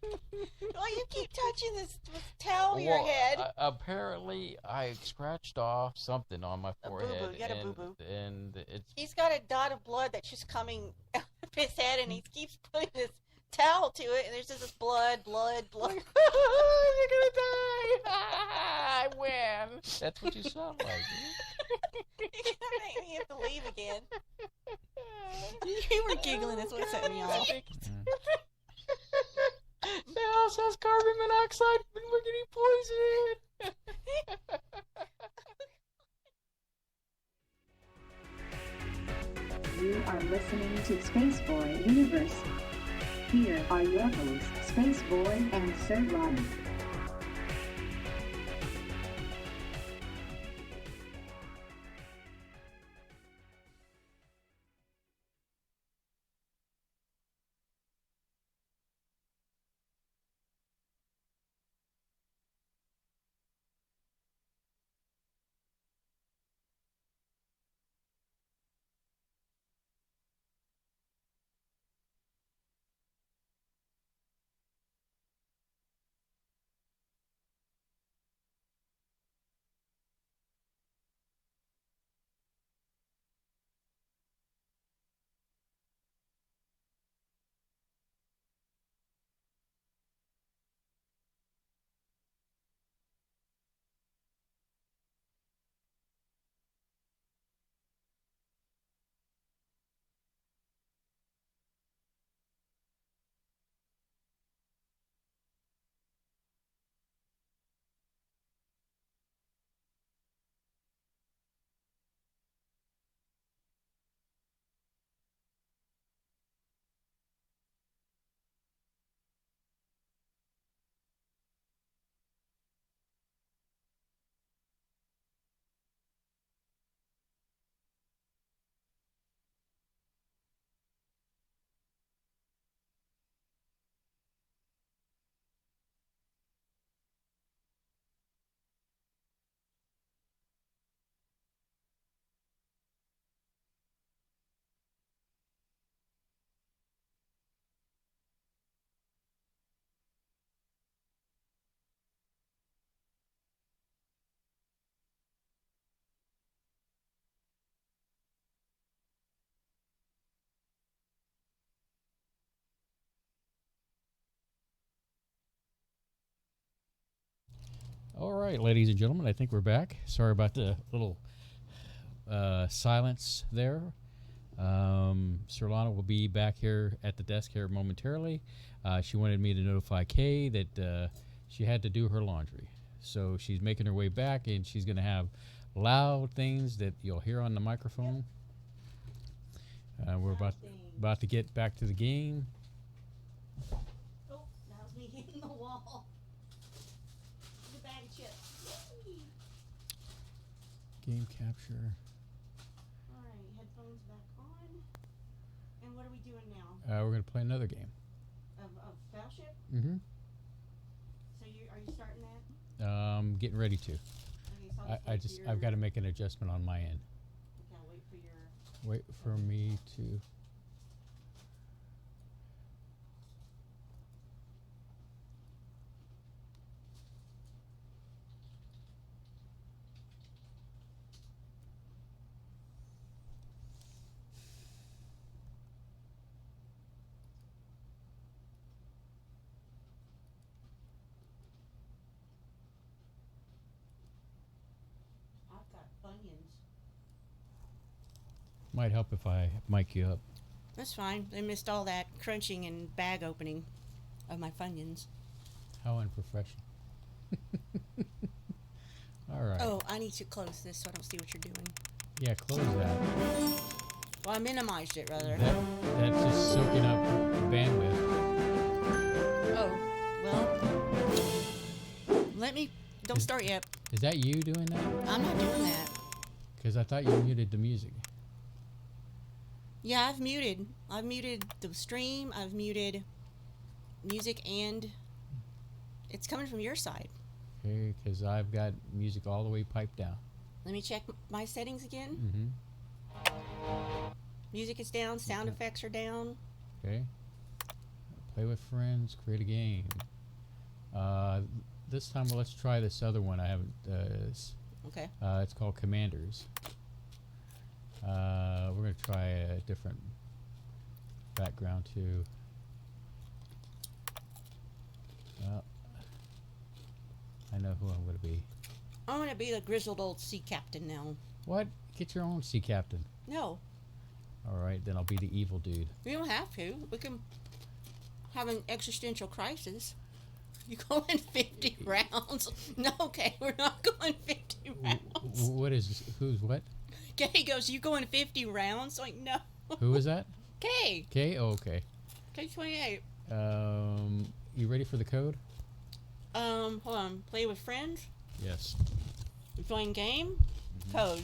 Speaker 7: Well, you keep touching this towel on your head.
Speaker 6: Apparently, I scratched off something on my forehead.
Speaker 7: boo-boo. You got a boo-boo.
Speaker 6: And it's...
Speaker 7: He's got a dot of blood that's just coming out of his head, and he keeps putting this towel to it, and there's just this blood. You're gonna die! I win! That's what you sound like. You're gonna make me have to leave again. You were giggling, that's what set me off.
Speaker 6: The house has carbon monoxide, and we're getting poisoned.
Speaker 3: You are listening to Spaceboy Universe. Here are your hosts, Spaceboy and Surlana.
Speaker 6: All right, ladies and gentlemen, I think we're back. Sorry about the little silence there. Surlana will be back here at the desk here momentarily. She wanted me to notify Kay that she had to do her laundry. So she's making her way back, and she's going to have loud things that you'll hear on the microphone. We're about to get back to the game.
Speaker 7: Oh, that was me hitting the wall. The bag of chips. Yay.
Speaker 6: Game capture.
Speaker 7: All right, headphones back on. And what are we doing now?
Speaker 6: We're going to play another game.
Speaker 7: Of Battleship?
Speaker 6: Mm-hmm.
Speaker 7: So are you starting that?
Speaker 6: Getting ready to.
Speaker 7: Okay, so
Speaker 6: I've got to make an adjustment on my end.
Speaker 7: Okay, I'll wait for your...
Speaker 6: Wait for me to...
Speaker 7: Funyuns.
Speaker 6: Might help if I mic you up.
Speaker 7: That's fine. They missed all that crunching and bag opening of my Funyuns.
Speaker 6: How unprofessional. All right.
Speaker 7: Oh, I need to close this so I don't see what you're doing.
Speaker 6: Yeah, close that.
Speaker 7: Well, I minimized it, rather.
Speaker 6: That's just soaking up bandwidth.
Speaker 7: Oh, well, don't start yet.
Speaker 6: Is that you doing that?
Speaker 7: I'm not doing that.
Speaker 6: Because I thought you muted the music.
Speaker 7: Yeah, I've muted the stream, I've muted music, and it's coming from your side.
Speaker 6: Okay, because I've got music all the way piped down.
Speaker 7: Let me check my settings again.
Speaker 6: Mm-hmm.
Speaker 7: Music is down, sound effects are down.
Speaker 6: Okay. Play with friends, create a game. This time, well, let's try this other one I haven't.
Speaker 7: Okay.
Speaker 6: It's called Commanders. We're going to try a different background too. I know who I'm going to be.
Speaker 7: I'm going to be the grizzled old sea captain now.
Speaker 6: What? Get your own sea captain.
Speaker 7: No.
Speaker 6: All right, then I'll be the evil dude.
Speaker 7: We don't have to. We can have an existential crisis. You go in 50 rounds. No, okay, we're not going 50 rounds.
Speaker 6: What is, who's what?
Speaker 7: Kay goes, you going 50 rounds? Like, no.
Speaker 6: Who is that?
Speaker 7: Kay.
Speaker 6: Kay? Oh, okay.
Speaker 7: K28.
Speaker 6: You ready for the code?
Speaker 7: Hold on. Play with friends?
Speaker 6: Yes.
Speaker 7: Join game?
Speaker 6: Mm-hmm.
Speaker 7: Code.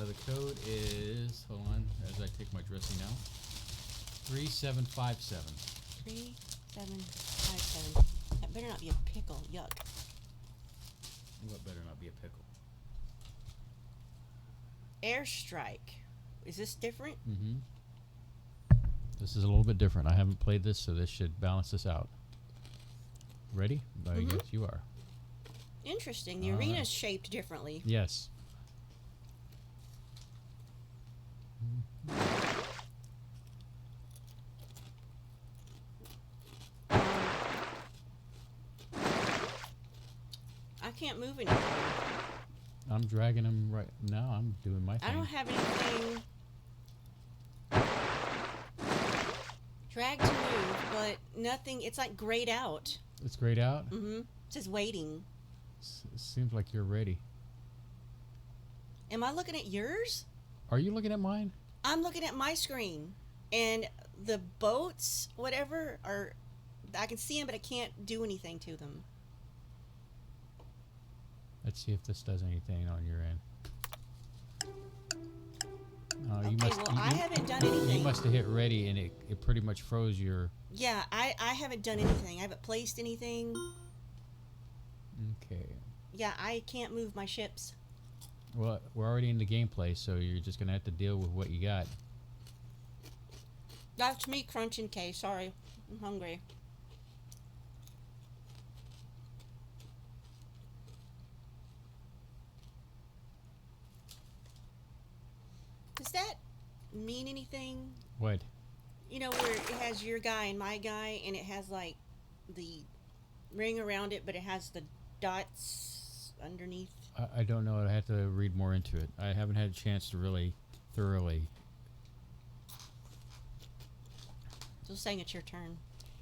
Speaker 6: The code is, hold on, as I take my dressing out, 3757.
Speaker 7: 3757. That better not be a pickle. Yuck.
Speaker 6: What better not be a pickle?
Speaker 7: Airstrike. Is this different?
Speaker 6: Mm-hmm. This is a little bit different. I haven't played this, so this should balance this out. Ready? Yes, you are.
Speaker 7: Interesting. The arena's shaped differently.
Speaker 6: Yes.
Speaker 7: I can't move anything.
Speaker 6: I'm dragging him right now. I'm doing my thing.
Speaker 7: I don't have anything drag to move, but nothing. It's like grayed out.
Speaker 6: It's grayed out?
Speaker 7: Mm-hmm. It says waiting.
Speaker 6: Seems like you're ready.
Speaker 7: Am I looking at yours?
Speaker 6: Are you looking at mine?
Speaker 7: I'm looking at my screen. And the boats, whatever, are... I can see them, but I can't do anything to them.
Speaker 6: Let's see if this does anything on your end.
Speaker 7: I haven't done anything.
Speaker 6: You must have hit ready, and it pretty much froze your...
Speaker 7: Yeah, I haven't done anything. I haven't placed anything.
Speaker 6: Okay.
Speaker 7: Yeah, I can't move my ships.
Speaker 6: Well, we're already in the gameplay, so you're just going to have to deal with what you got.
Speaker 7: That's me crunching, Kay. Sorry. I'm hungry. Does that mean anything?
Speaker 6: What?
Speaker 7: You know, where it has your guy and my guy, and it has, like, the ring around it, but it has the dots underneath?
Speaker 6: I don't know. I have to read more into it. I haven't had a chance to really thoroughly...
Speaker 7: Still saying it's your turn.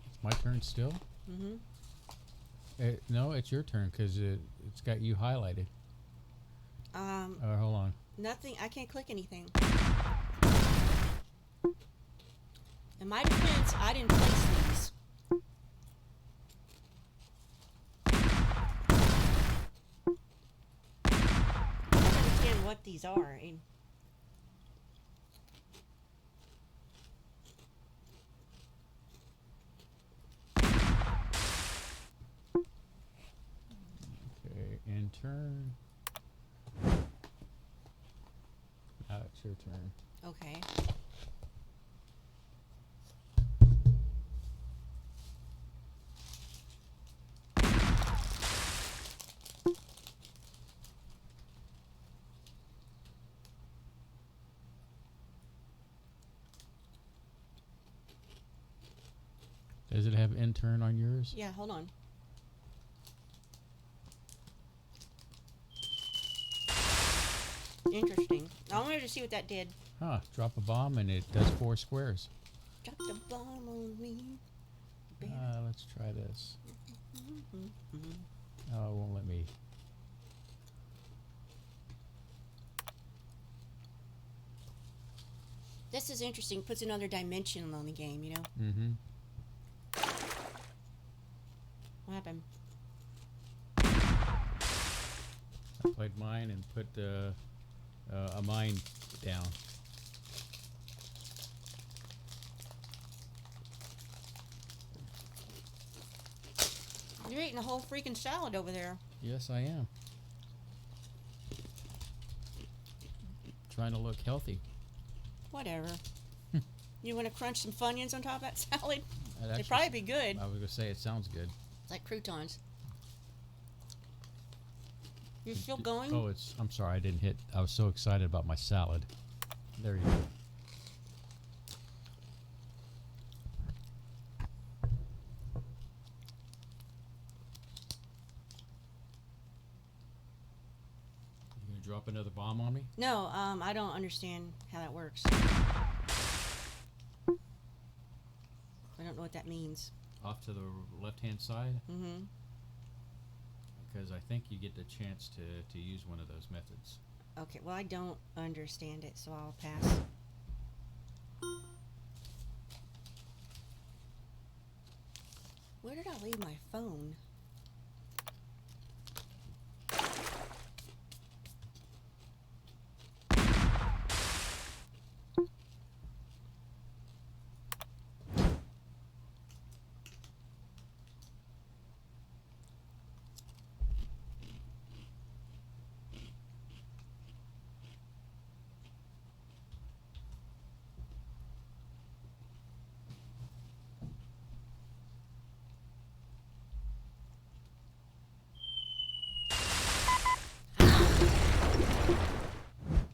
Speaker 6: It's my turn still?
Speaker 7: Mm-hmm.
Speaker 6: No, it's your turn, because it's got you highlighted. Hold on.
Speaker 7: Nothing. I can't click anything. In my defense, I didn't place these. I don't understand what these are.
Speaker 6: Okay, in turn. Now it's your turn.
Speaker 7: Okay.
Speaker 6: Does it have intern on yours?
Speaker 7: Yeah, hold on. Interesting. I wanted to see what that did.
Speaker 6: Huh, drop a bomb and it does 4 squares.
Speaker 7: Drop the bomb on me.
Speaker 6: Let's try this. Oh, it won't let me.
Speaker 7: This is interesting. Puts another dimension on the game, you know?
Speaker 6: Mm-hmm.
Speaker 7: What happened?
Speaker 6: I played mine and put a mine down.
Speaker 7: You're eating a whole freaking salad over there.
Speaker 6: Yes, I am. Trying to look healthy.
Speaker 7: Whatever. You want to crunch some Funyuns on top of that salad?
Speaker 6: That'd
Speaker 7: They'd probably be good.
Speaker 6: I was going to say, it sounds good.
Speaker 7: It's like croutons. You're still going?
Speaker 6: Oh, I'm sorry, I didn't hit. I was so excited about my salad. There you go. You gonna drop another bomb on me?
Speaker 7: No, I don't understand how that works. I don't know what that means.
Speaker 6: Off to the left-hand side?
Speaker 7: Mm-hmm.
Speaker 6: Because I think you get the chance to use one of those methods.
Speaker 7: Okay, well, I don't understand it, so I'll pass. Where did I leave my phone?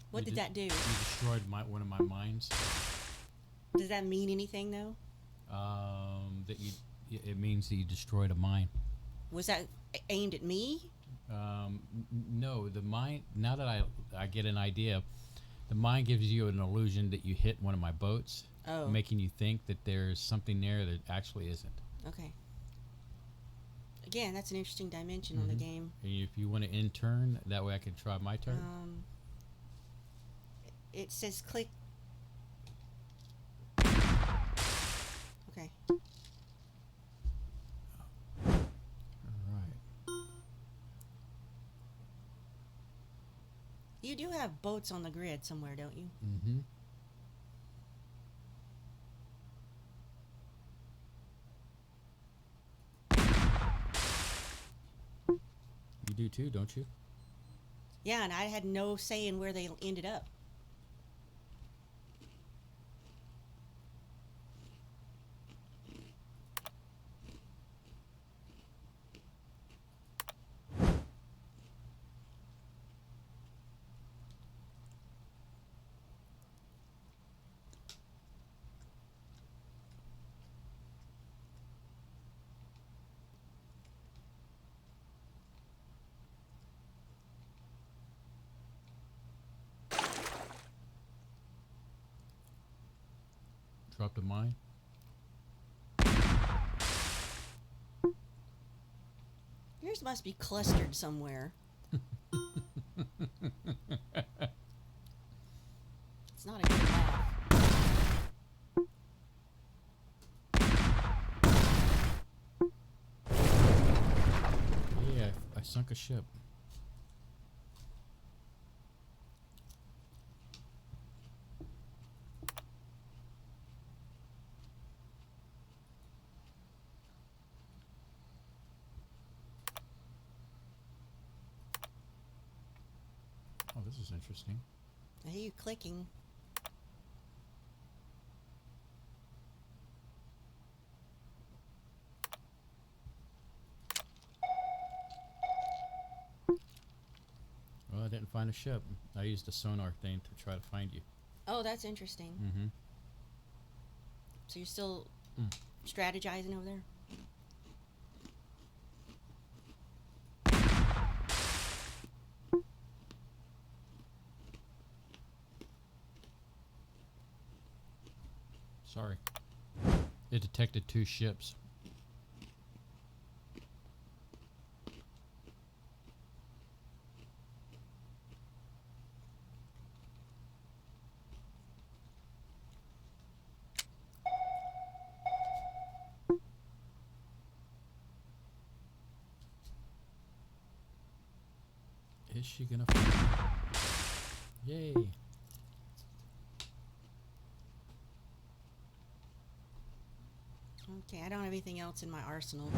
Speaker 7: What did that do?
Speaker 6: You destroyed one of my mines.
Speaker 7: Does that mean anything, though?
Speaker 6: It means that you destroyed a mine.
Speaker 7: Was that aimed at me?
Speaker 6: No, the mine. Now that I get an idea, the mine gives you an illusion that you hit one of my boats, making you think that there's something there that actually isn't.
Speaker 7: Okay. Again, that's an interesting dimension on the game.
Speaker 6: And if you want to end turn, that way I can try my turn.
Speaker 7: It says click. Okay.
Speaker 6: Alright.
Speaker 7: You do have boats on the grid somewhere, don't you?
Speaker 6: Mm-hmm. You do too, don't you?
Speaker 7: Yeah, and I had no say in where they ended up.
Speaker 6: Dropped a mine.
Speaker 7: Yours must be clustered somewhere. It's not a good laugh.
Speaker 6: Yeah, I sunk a ship. Oh, this is interesting.
Speaker 7: I hear you clicking.
Speaker 6: Well, I didn't find a ship. I used a sonar thing to try to find you.
Speaker 7: Oh, that's interesting.
Speaker 6: Mm-hmm.
Speaker 7: So you're still strategizing over there?
Speaker 6: Sorry. It detected 2 ships. Is she gonna find? Yay.
Speaker 7: Okay, I don't have anything else in my arsenal.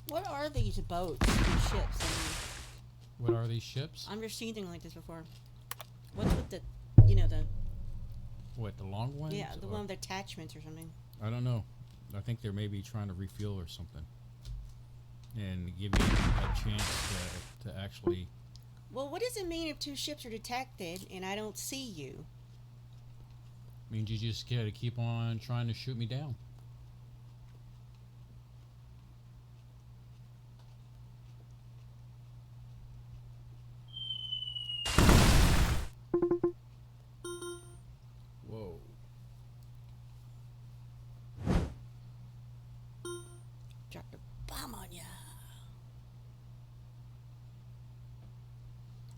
Speaker 7: What are these boats, these ships? I mean,
Speaker 6: What are these ships?
Speaker 7: I've never seen anything like this before. What's with the, the...
Speaker 6: What, the long ones?
Speaker 7: Yeah, the one with attachments or something.
Speaker 6: I don't know. I think they're maybe trying to refuel or something. And give you a chance to actually...
Speaker 7: Well, what does it mean if 2 ships are detected and I don't see you?
Speaker 6: Means you just gotta keep on trying to shoot me down. Whoa.
Speaker 7: Dropped a bomb on ya.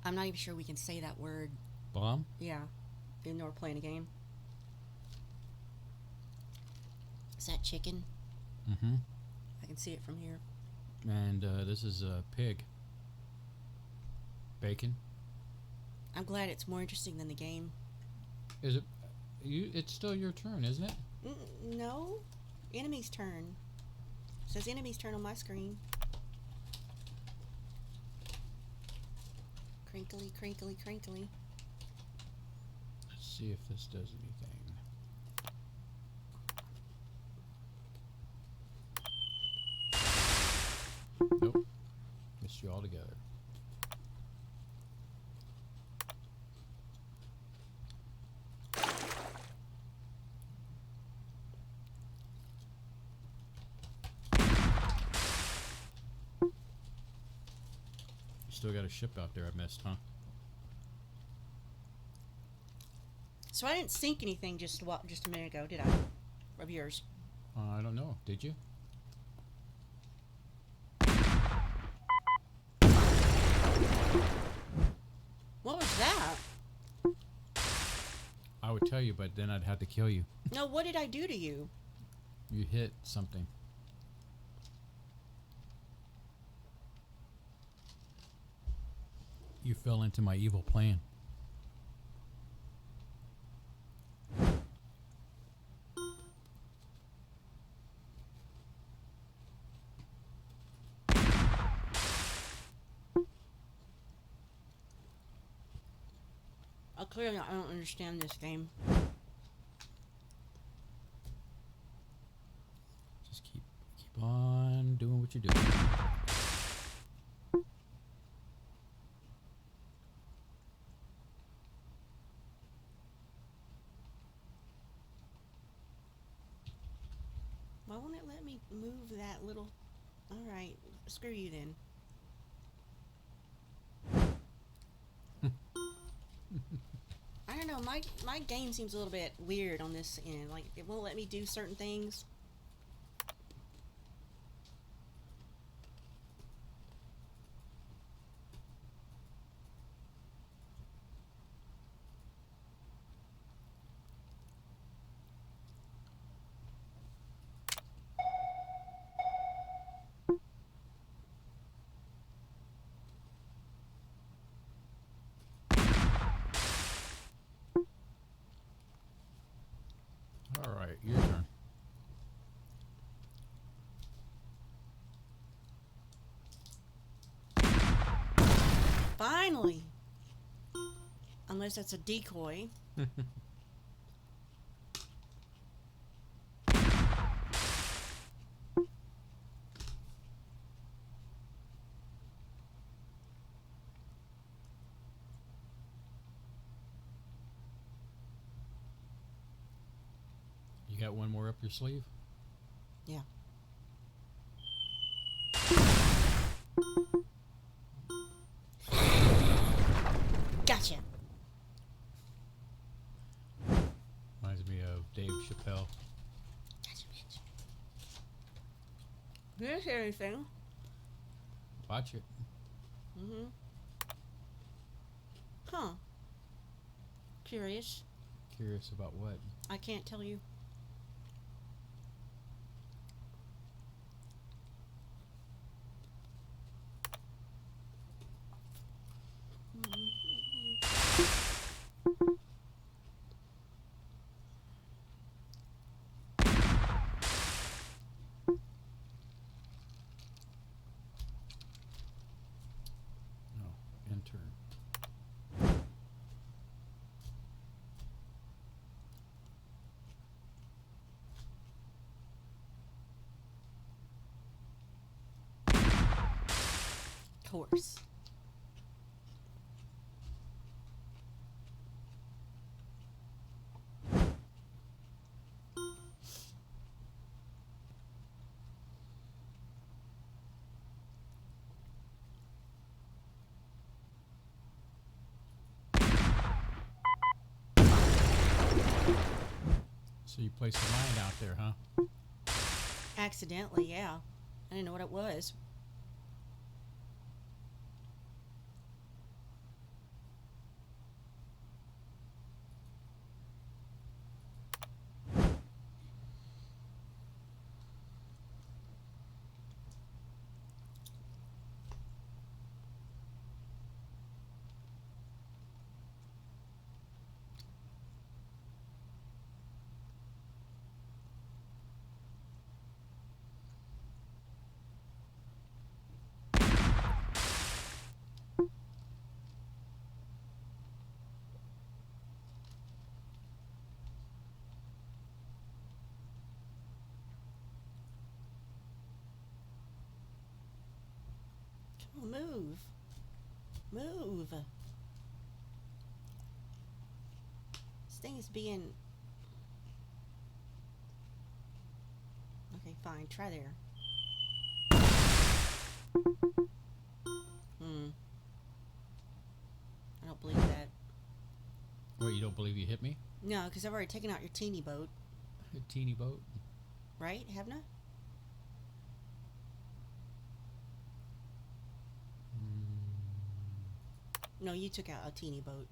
Speaker 7: I'm not even sure we can say that word.
Speaker 6: Bomb?
Speaker 7: Yeah. Even though we're playing a game. Is that chicken?
Speaker 6: Mm-hmm.
Speaker 7: I can see it from here.
Speaker 6: And this is a pig. Bacon.
Speaker 7: I'm glad it's more interesting than the game.
Speaker 6: Is it? It's still your turn, isn't it?
Speaker 7: No. Enemy's turn. It says enemy's turn on my screen. Crinkly, crinkly, crinkly.
Speaker 6: Let's see if this does anything. Nope. Missed you altogether. You still got a ship out there I missed, huh?
Speaker 7: So I didn't sink anything just a minute ago, did I? Of yours.
Speaker 6: I don't know. Did you?
Speaker 7: What was that?
Speaker 6: I would tell you, but then I'd have to kill you.
Speaker 7: No, what did I do to you?
Speaker 6: You hit something. You fell into my evil plan.
Speaker 7: Clearly, I don't understand this game.
Speaker 6: Just keep on doing what you're doing.
Speaker 7: Why won't it let me move that little... Alright, screw you then. I don't know, my game seems a little bit weird on this end. Like, it won't let me do certain things.
Speaker 6: Alright, your turn.
Speaker 7: Finally! Unless that's a decoy.
Speaker 6: got one more up your sleeve?
Speaker 7: Yeah. Gotcha.
Speaker 6: Reminds me of Dave Chappelle.
Speaker 7: Gotcha, bitch. Didn't say anything.
Speaker 6: Watch it.
Speaker 7: Mm-hmm. Huh. Curious.
Speaker 6: Curious about what?
Speaker 7: I can't tell you.
Speaker 6: No, intern.
Speaker 7: Horse.
Speaker 6: So you placed a line out there, huh?
Speaker 7: Accidentally, yeah. I didn't know what it was. Come on, move. Move. This thing is being... Okay, fine. Try there. I don't believe that.
Speaker 6: What, you don't believe you hit me?
Speaker 7: No, because I've already taken out your teeny boat.
Speaker 6: A teeny boat?
Speaker 7: Right? Haven't I? No, you took out a teeny boat.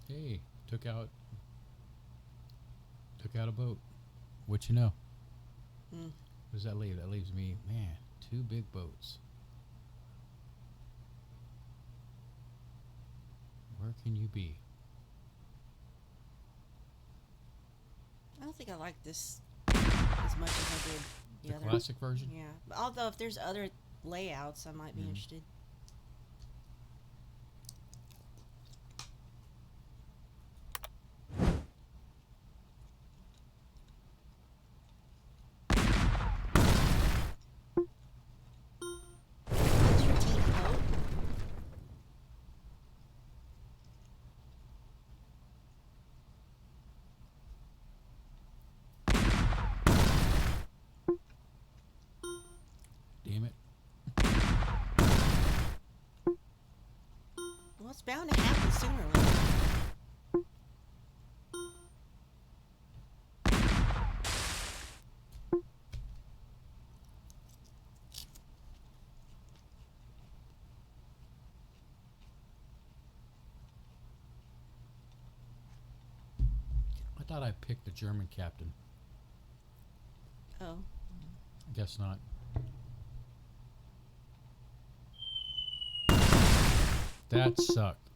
Speaker 6: Hey, took out a boat. What you know? What does that leave? That leaves me, man, 2 big boats. Where can you be?
Speaker 7: I don't think I like this as much as I did
Speaker 6: The
Speaker 7: other
Speaker 6: classic version?
Speaker 7: Yeah. Although if there's other layouts, I might be interested. That's your teeny boat.
Speaker 6: Damn it.
Speaker 7: Well, it's bound to happen sooner or later.
Speaker 6: I thought I picked the German captain.
Speaker 7: Oh.
Speaker 6: I guess not. That sucked.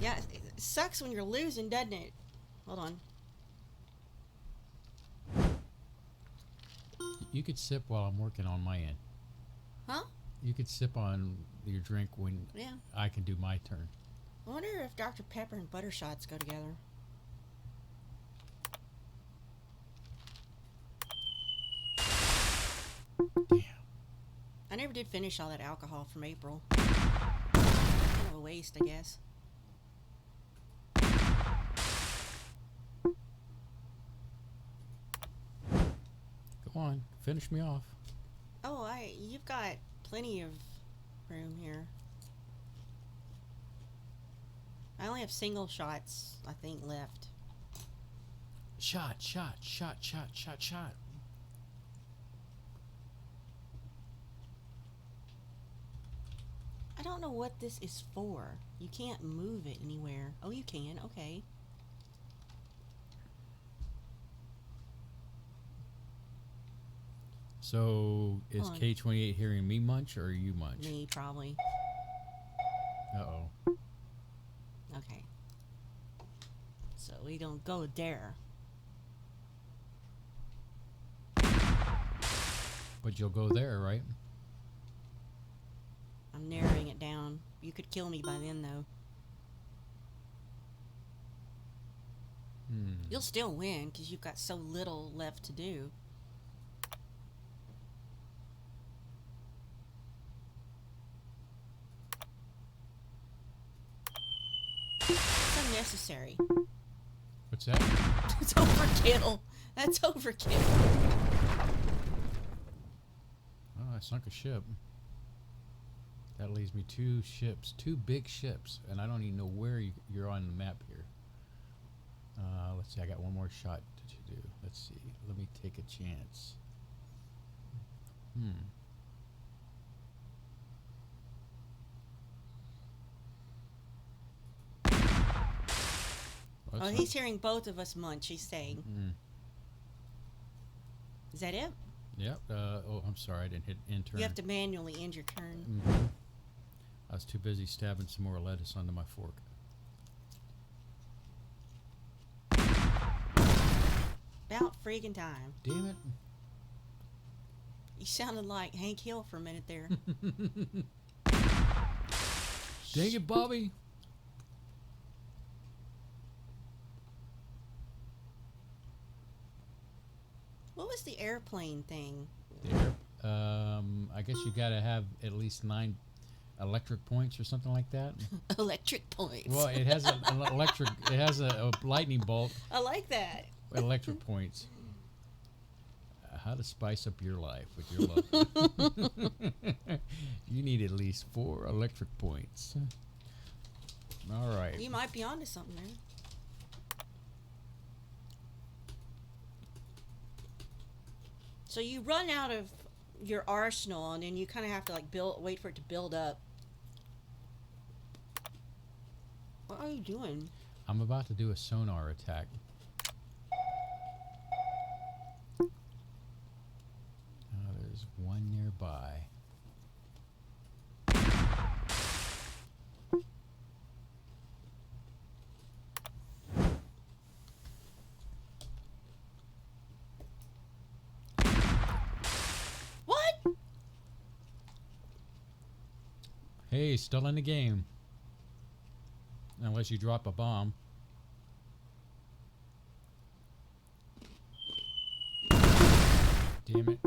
Speaker 7: Yeah, it sucks when you're losing, doesn't it? Hold on.
Speaker 6: You could sip while I'm working on my end.
Speaker 7: Huh?
Speaker 6: You could sip on your drink when
Speaker 7: Yeah.
Speaker 6: I can do my turn.
Speaker 7: I wonder if Dr. Pepper and butter shots go together. never did finish all that alcohol from April. Kind of a waste, I guess.
Speaker 6: Go on, finish me off.
Speaker 7: Oh, you've got plenty of room here. I only have single shots, I think, left.
Speaker 6: Shot.
Speaker 7: I don't know what this is for. You can't move it anywhere. Oh, you can. Okay.
Speaker 6: So, is K28 hearing me munch or you munch?
Speaker 7: Me, probably.
Speaker 6: Uh-oh.
Speaker 7: Okay. So we don't go there.
Speaker 6: But you'll go there, right?
Speaker 7: I'm narrowing it down. You could kill me by then, though. You'll still win, because you've got so little left to do. It's unnecessary.
Speaker 6: What's that?
Speaker 7: It's overkill. That's overkill.
Speaker 6: Oh, I sunk a ship. That leaves me two ships, two big ships, and I don't even know where you're on the map here. Let's see, I got one more shot to do. Let's see, let me take a chance.
Speaker 7: Oh, he's hearing both of us munch, he's saying. Is that it?
Speaker 6: Yep. Oh, I'm sorry, I didn't hit enter.
Speaker 7: You have to manually end your turn.
Speaker 6: I was too busy stabbing some more lettuce onto my fork.
Speaker 7: About friggin' time.
Speaker 6: Damn it.
Speaker 7: You sounded like Hank Hill for a minute there.
Speaker 6: Dang it, Bobby.
Speaker 7: What was the airplane thing?
Speaker 6: I guess you gotta have at least 9 electric points or something like that.
Speaker 7: Electric points.
Speaker 6: Well, it has an electric. It has a lightning bolt.
Speaker 7: I like that.
Speaker 6: Electric points. How to spice up your life with your love. You need at least 4 electric points. All right.
Speaker 7: You might be onto something there. So you run out of your arsenal, and then you kind of have to like wait for it to build up. What are you doing?
Speaker 6: I'm about to do a sonar attack. There's one nearby.
Speaker 7: What?
Speaker 6: Hey, still in the game. Unless you drop a bomb. Damn it.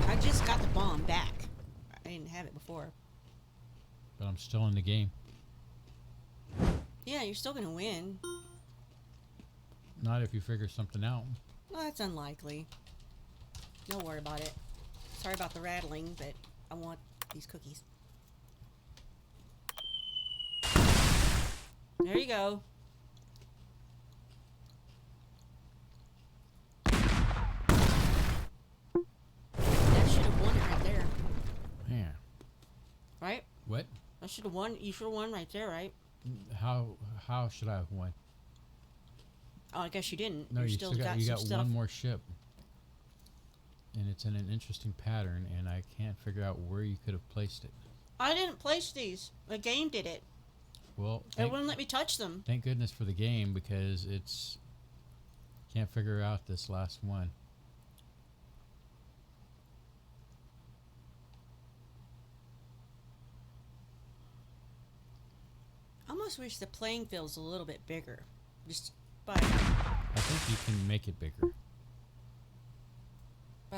Speaker 7: I just got the bomb back. I didn't have it before.
Speaker 6: But I'm still in the game.
Speaker 7: Yeah, you're still gonna win.
Speaker 6: Not if you figure something out.
Speaker 7: Well, that's unlikely. Don't worry about it. Sorry about the rattling, but I want these cookies. There you go. That should have won it right there.
Speaker 6: Yeah.
Speaker 7: Right?
Speaker 6: What?
Speaker 7: I should have won. You should have won right there, right?
Speaker 6: How should I have won?
Speaker 7: Oh, I guess you didn't.
Speaker 6: No,
Speaker 7: you
Speaker 6: still got one more ship. And it's in an interesting pattern, and I can't figure out where you could have placed it.
Speaker 7: I didn't place these. The game did it.
Speaker 6: Well,
Speaker 7: It wouldn't let me touch them.
Speaker 6: Thank goodness for the game, because it's can't figure out this last one.
Speaker 7: I almost wish the playing field's a little bit bigger. Just by
Speaker 6: I think you can make it bigger.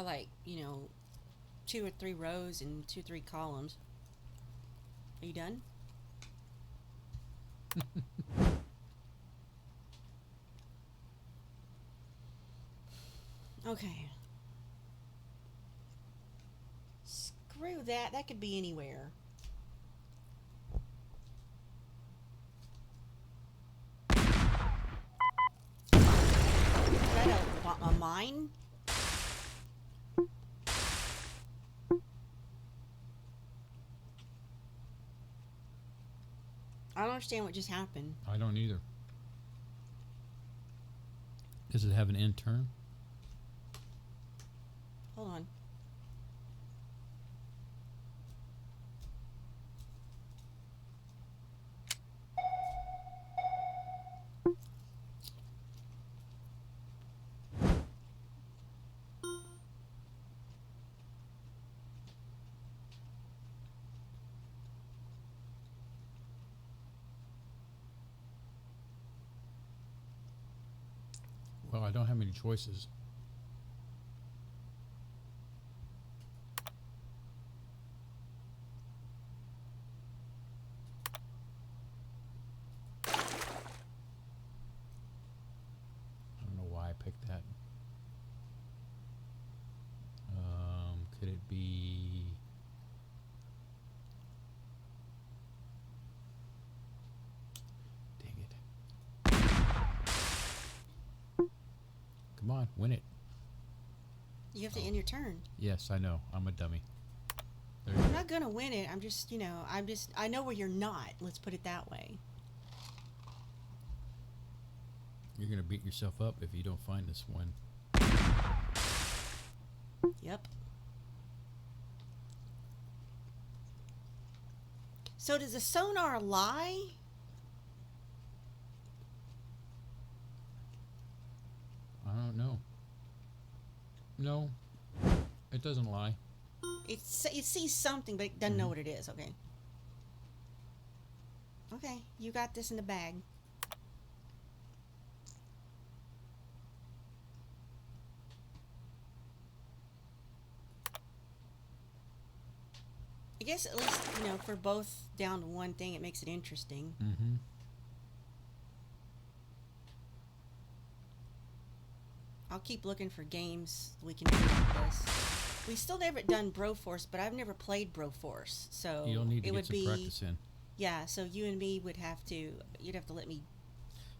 Speaker 7: like, you know, 2 or 3 rows and 2 or 3 columns. Are you done? Okay. Screw that. That could be anywhere. Is that a mine? I don't understand what just happened.
Speaker 6: I don't either. Does it have an end turn?
Speaker 7: Hold on.
Speaker 6: Well, I don't have many choices. I don't know why I picked that. Could it be... Dang it. Come on, win it.
Speaker 7: You have to end your turn.
Speaker 6: Yes, I know. I'm a dummy. There you
Speaker 7: I'm
Speaker 6: go.
Speaker 7: not gonna win it. I'm just, I know where you're not. Let's put it that way.
Speaker 6: You're gonna beat yourself up if you don't find this one.
Speaker 7: Yep. So does the sonar lie?
Speaker 6: I don't know. No, it doesn't lie.
Speaker 7: It sees something, but it doesn't know what it is. Okay. Okay, you got this in the bag. I guess at least, for both down to one thing, it makes it interesting.
Speaker 6: Mm-hmm.
Speaker 7: I'll keep looking for games we can do like this. We still never done Broforce, but I've never played Broforce, so
Speaker 6: You'll need to
Speaker 7: it
Speaker 6: get
Speaker 7: would
Speaker 6: some
Speaker 7: be
Speaker 6: practice in.
Speaker 7: Yeah, so you and me you'd have to let me.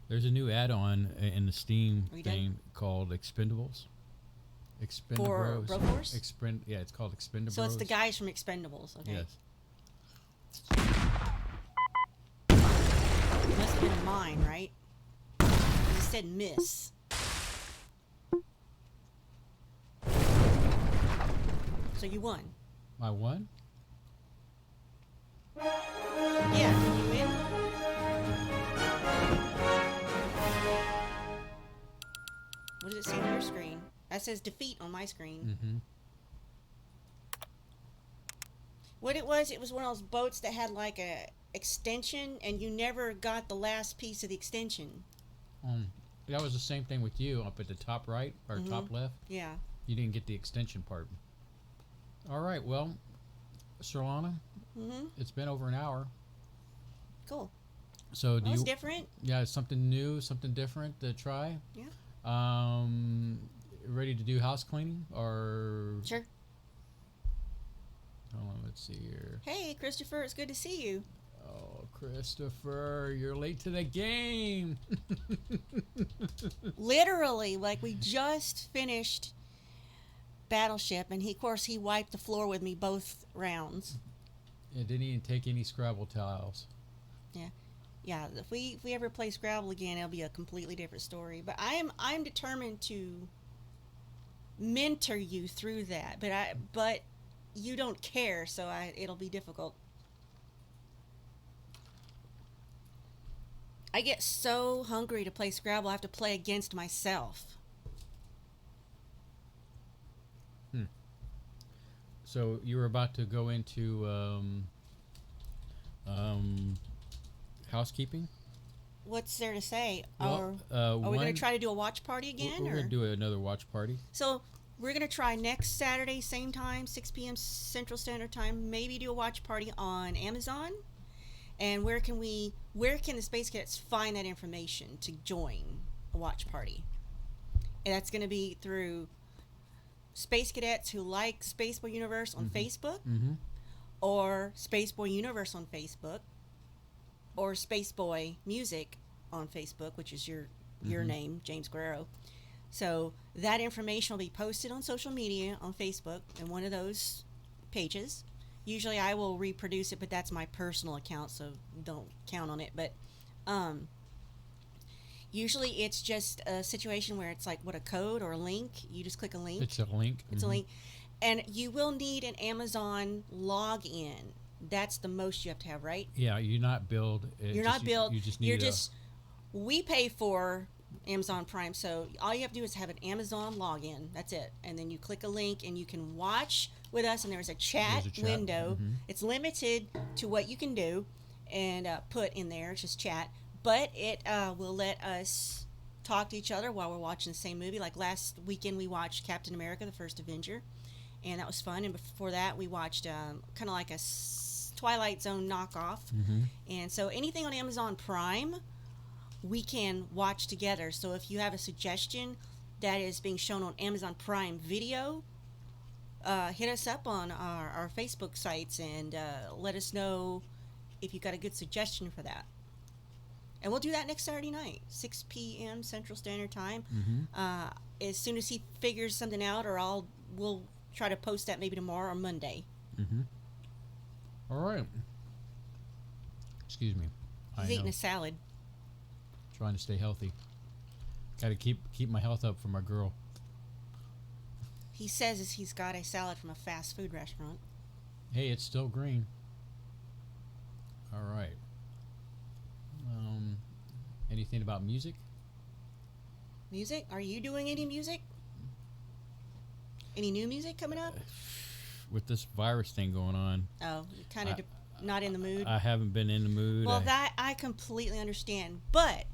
Speaker 6: There's a new add-on in the Steam
Speaker 7: Are you
Speaker 6: thing
Speaker 7: done?
Speaker 6: called Expendables.
Speaker 7: For Broforce?
Speaker 6: Yeah, it's called Expendables.
Speaker 7: So it's the guys from Expendables, okay?
Speaker 6: Yes.
Speaker 7: It must have been mine, right? It said miss. So you won.
Speaker 6: I won?
Speaker 7: Yeah, you win. What does it say on your screen? That says defeat on my screen.
Speaker 6: Mm-hmm.
Speaker 7: What it was one of those boats that had like a extension, and you never got the last piece of the extension.
Speaker 6: That was the same thing with you up at the top right or top left.
Speaker 7: Yeah.
Speaker 6: You didn't get the extension part. All right, well, Surlana, it's been over an hour.
Speaker 7: Cool.
Speaker 6: So
Speaker 7: That was different.
Speaker 6: Yeah, something new, something different to try.
Speaker 7: Yeah.
Speaker 6: Ready to do house cleaning or?
Speaker 7: Sure.
Speaker 6: Hold on, let's see here.
Speaker 7: Hey, Christopher, it's good to see you.
Speaker 6: Oh, Christopher, you're late to the game.
Speaker 7: Literally, like we just finished Battleship, and he wiped the floor with me both rounds.
Speaker 6: It didn't even take any Scrabble tiles.
Speaker 7: Yeah. If we ever play Scrabble again, it'll be a completely different story. But I'm determined to mentor you through that. But you don't care, so it'll be difficult. I get so hungry to play Scrabble, I have to play against myself.
Speaker 6: So you were about to go into housekeeping?
Speaker 7: What's there to say?
Speaker 6: Well,
Speaker 7: Are we going to try to do a watch party again?
Speaker 6: We're going to do another watch party.
Speaker 7: So we're going to try next Saturday, same time, 6 p.m. Central Standard Time, maybe do a watch party on Amazon. And where can the Space Cadets find that information to join a watch party? And that's going to be through Space Cadets who like Spaceboy Universe on Facebook, or Spaceboy Universe on Facebook, or Spaceboy Music on Facebook, which is your name, James Guerrero. So that information will be posted on social media on Facebook in one of those pages. Usually I will reproduce it, but that's my personal account, so don't count on it. But usually it's just a situation where it's like a code or a link. You just click a link.
Speaker 6: It's a link.
Speaker 7: It's a link. And you will need an Amazon login. That's the most you have to have, right?
Speaker 6: Yeah, you're not billed.
Speaker 7: You're not billed.
Speaker 6: You just need
Speaker 7: we pay for Amazon Prime, so all you have to do is have an Amazon login. That's it. And then you click a link and you can watch with us, and there's a chat window. It's limited to what you can do and put in there. It's just chat, but it will let us talk to each other while we're watching the same movie. Like last weekend we watched Captain America, the First Avenger, and that was fun. And before that we watched kind of like a Twilight Zone knockoff. And so anything on Amazon Prime we can watch together. So if you have a suggestion that is being shown on Amazon Prime Video, hit us up on our Facebook sites and let us know if you've got a good suggestion for that. And we'll do that next Saturday night, 6 p.m. Central Standard Time. As soon as he figures something out, or we'll try to post that maybe tomorrow or Monday.
Speaker 6: All right. Excuse me.
Speaker 7: He's eating a salad.
Speaker 6: Trying to stay healthy. Got to keep my health up for my girl.
Speaker 7: He says he's got a salad from a fast food restaurant.
Speaker 6: Hey, it's still green. All right. Anything about music?
Speaker 7: Music? Are you doing any music? Any new music coming up?
Speaker 6: With this virus thing going on.
Speaker 7: Oh, you're kind of not in the mood?
Speaker 6: I haven't been in the mood.
Speaker 7: Well, that I completely understand. But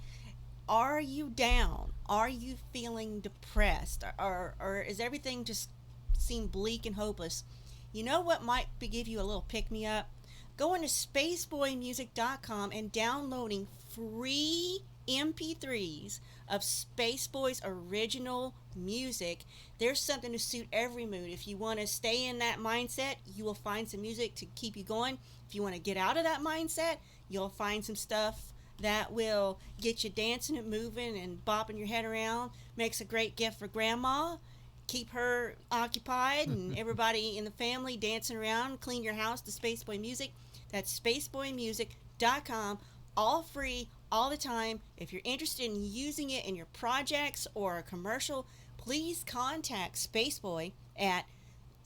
Speaker 7: are you down? Are you feeling depressed? Or is everything just seem bleak and hopeless? You know what might give you a little pick-me-up? Going to spaceboymusic.com and downloading free MP3s of Spaceboy's original music. There's something to suit every mood. If you want to stay in that mindset, you will find some music to keep you going. If you want to get out of that mindset, you'll find some stuff that will get you dancing and moving and bopping your head around. Makes a great gift for grandma. Keep her occupied and everybody in the family dancing around. Clean your house to Spaceboy Music. That's spaceboymusic.com. All free, all the time. If you're interested in using it in your projects or a commercial, please contact Spaceboy at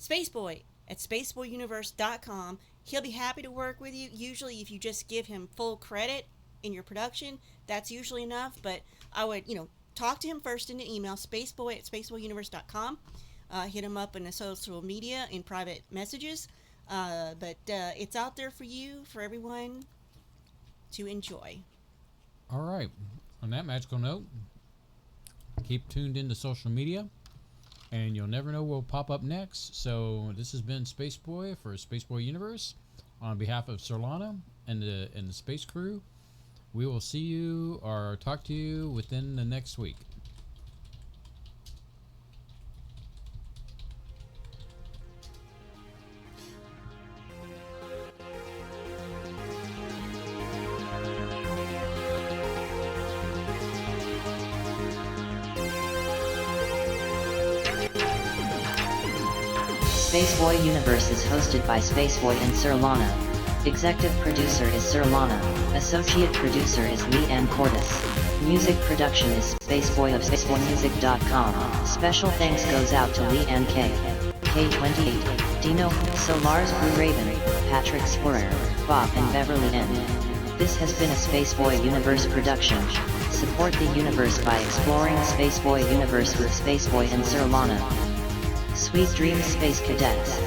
Speaker 7: spaceboyuniverse.com. He'll be happy to work with you. Usually if you just give him full credit in your production, that's usually enough. But I would, talk to him first in an email, spaceboy at spaceboyuniverse.com. Hit him up in the social media in private messages. But it's out there for you, for everyone to enjoy.
Speaker 6: All right. On that magical note, keep tuned into social media, and you'll never know what will pop up next. So this has been Spaceboy for Spaceboy Universe. On behalf of Surlana and the space crew, we will see you or talk to you within the next week.
Speaker 14: Spaceboy Universe is hosted by Spaceboy and Surlana. Executive producer is Surlana. Associate producer is Leanne Cordes. Music production is Spaceboy of SpaceboyMusic.com. Special thanks goes out to Leanne K, K28, Dino, Solars Blue Raven, Patrick Sporer, Bob and Beverly N. This has been a Spaceboy Universe production. Support the universe by exploring Spaceboy Universe with Spaceboy and Surlana. Sweet dreams, Space Cadets.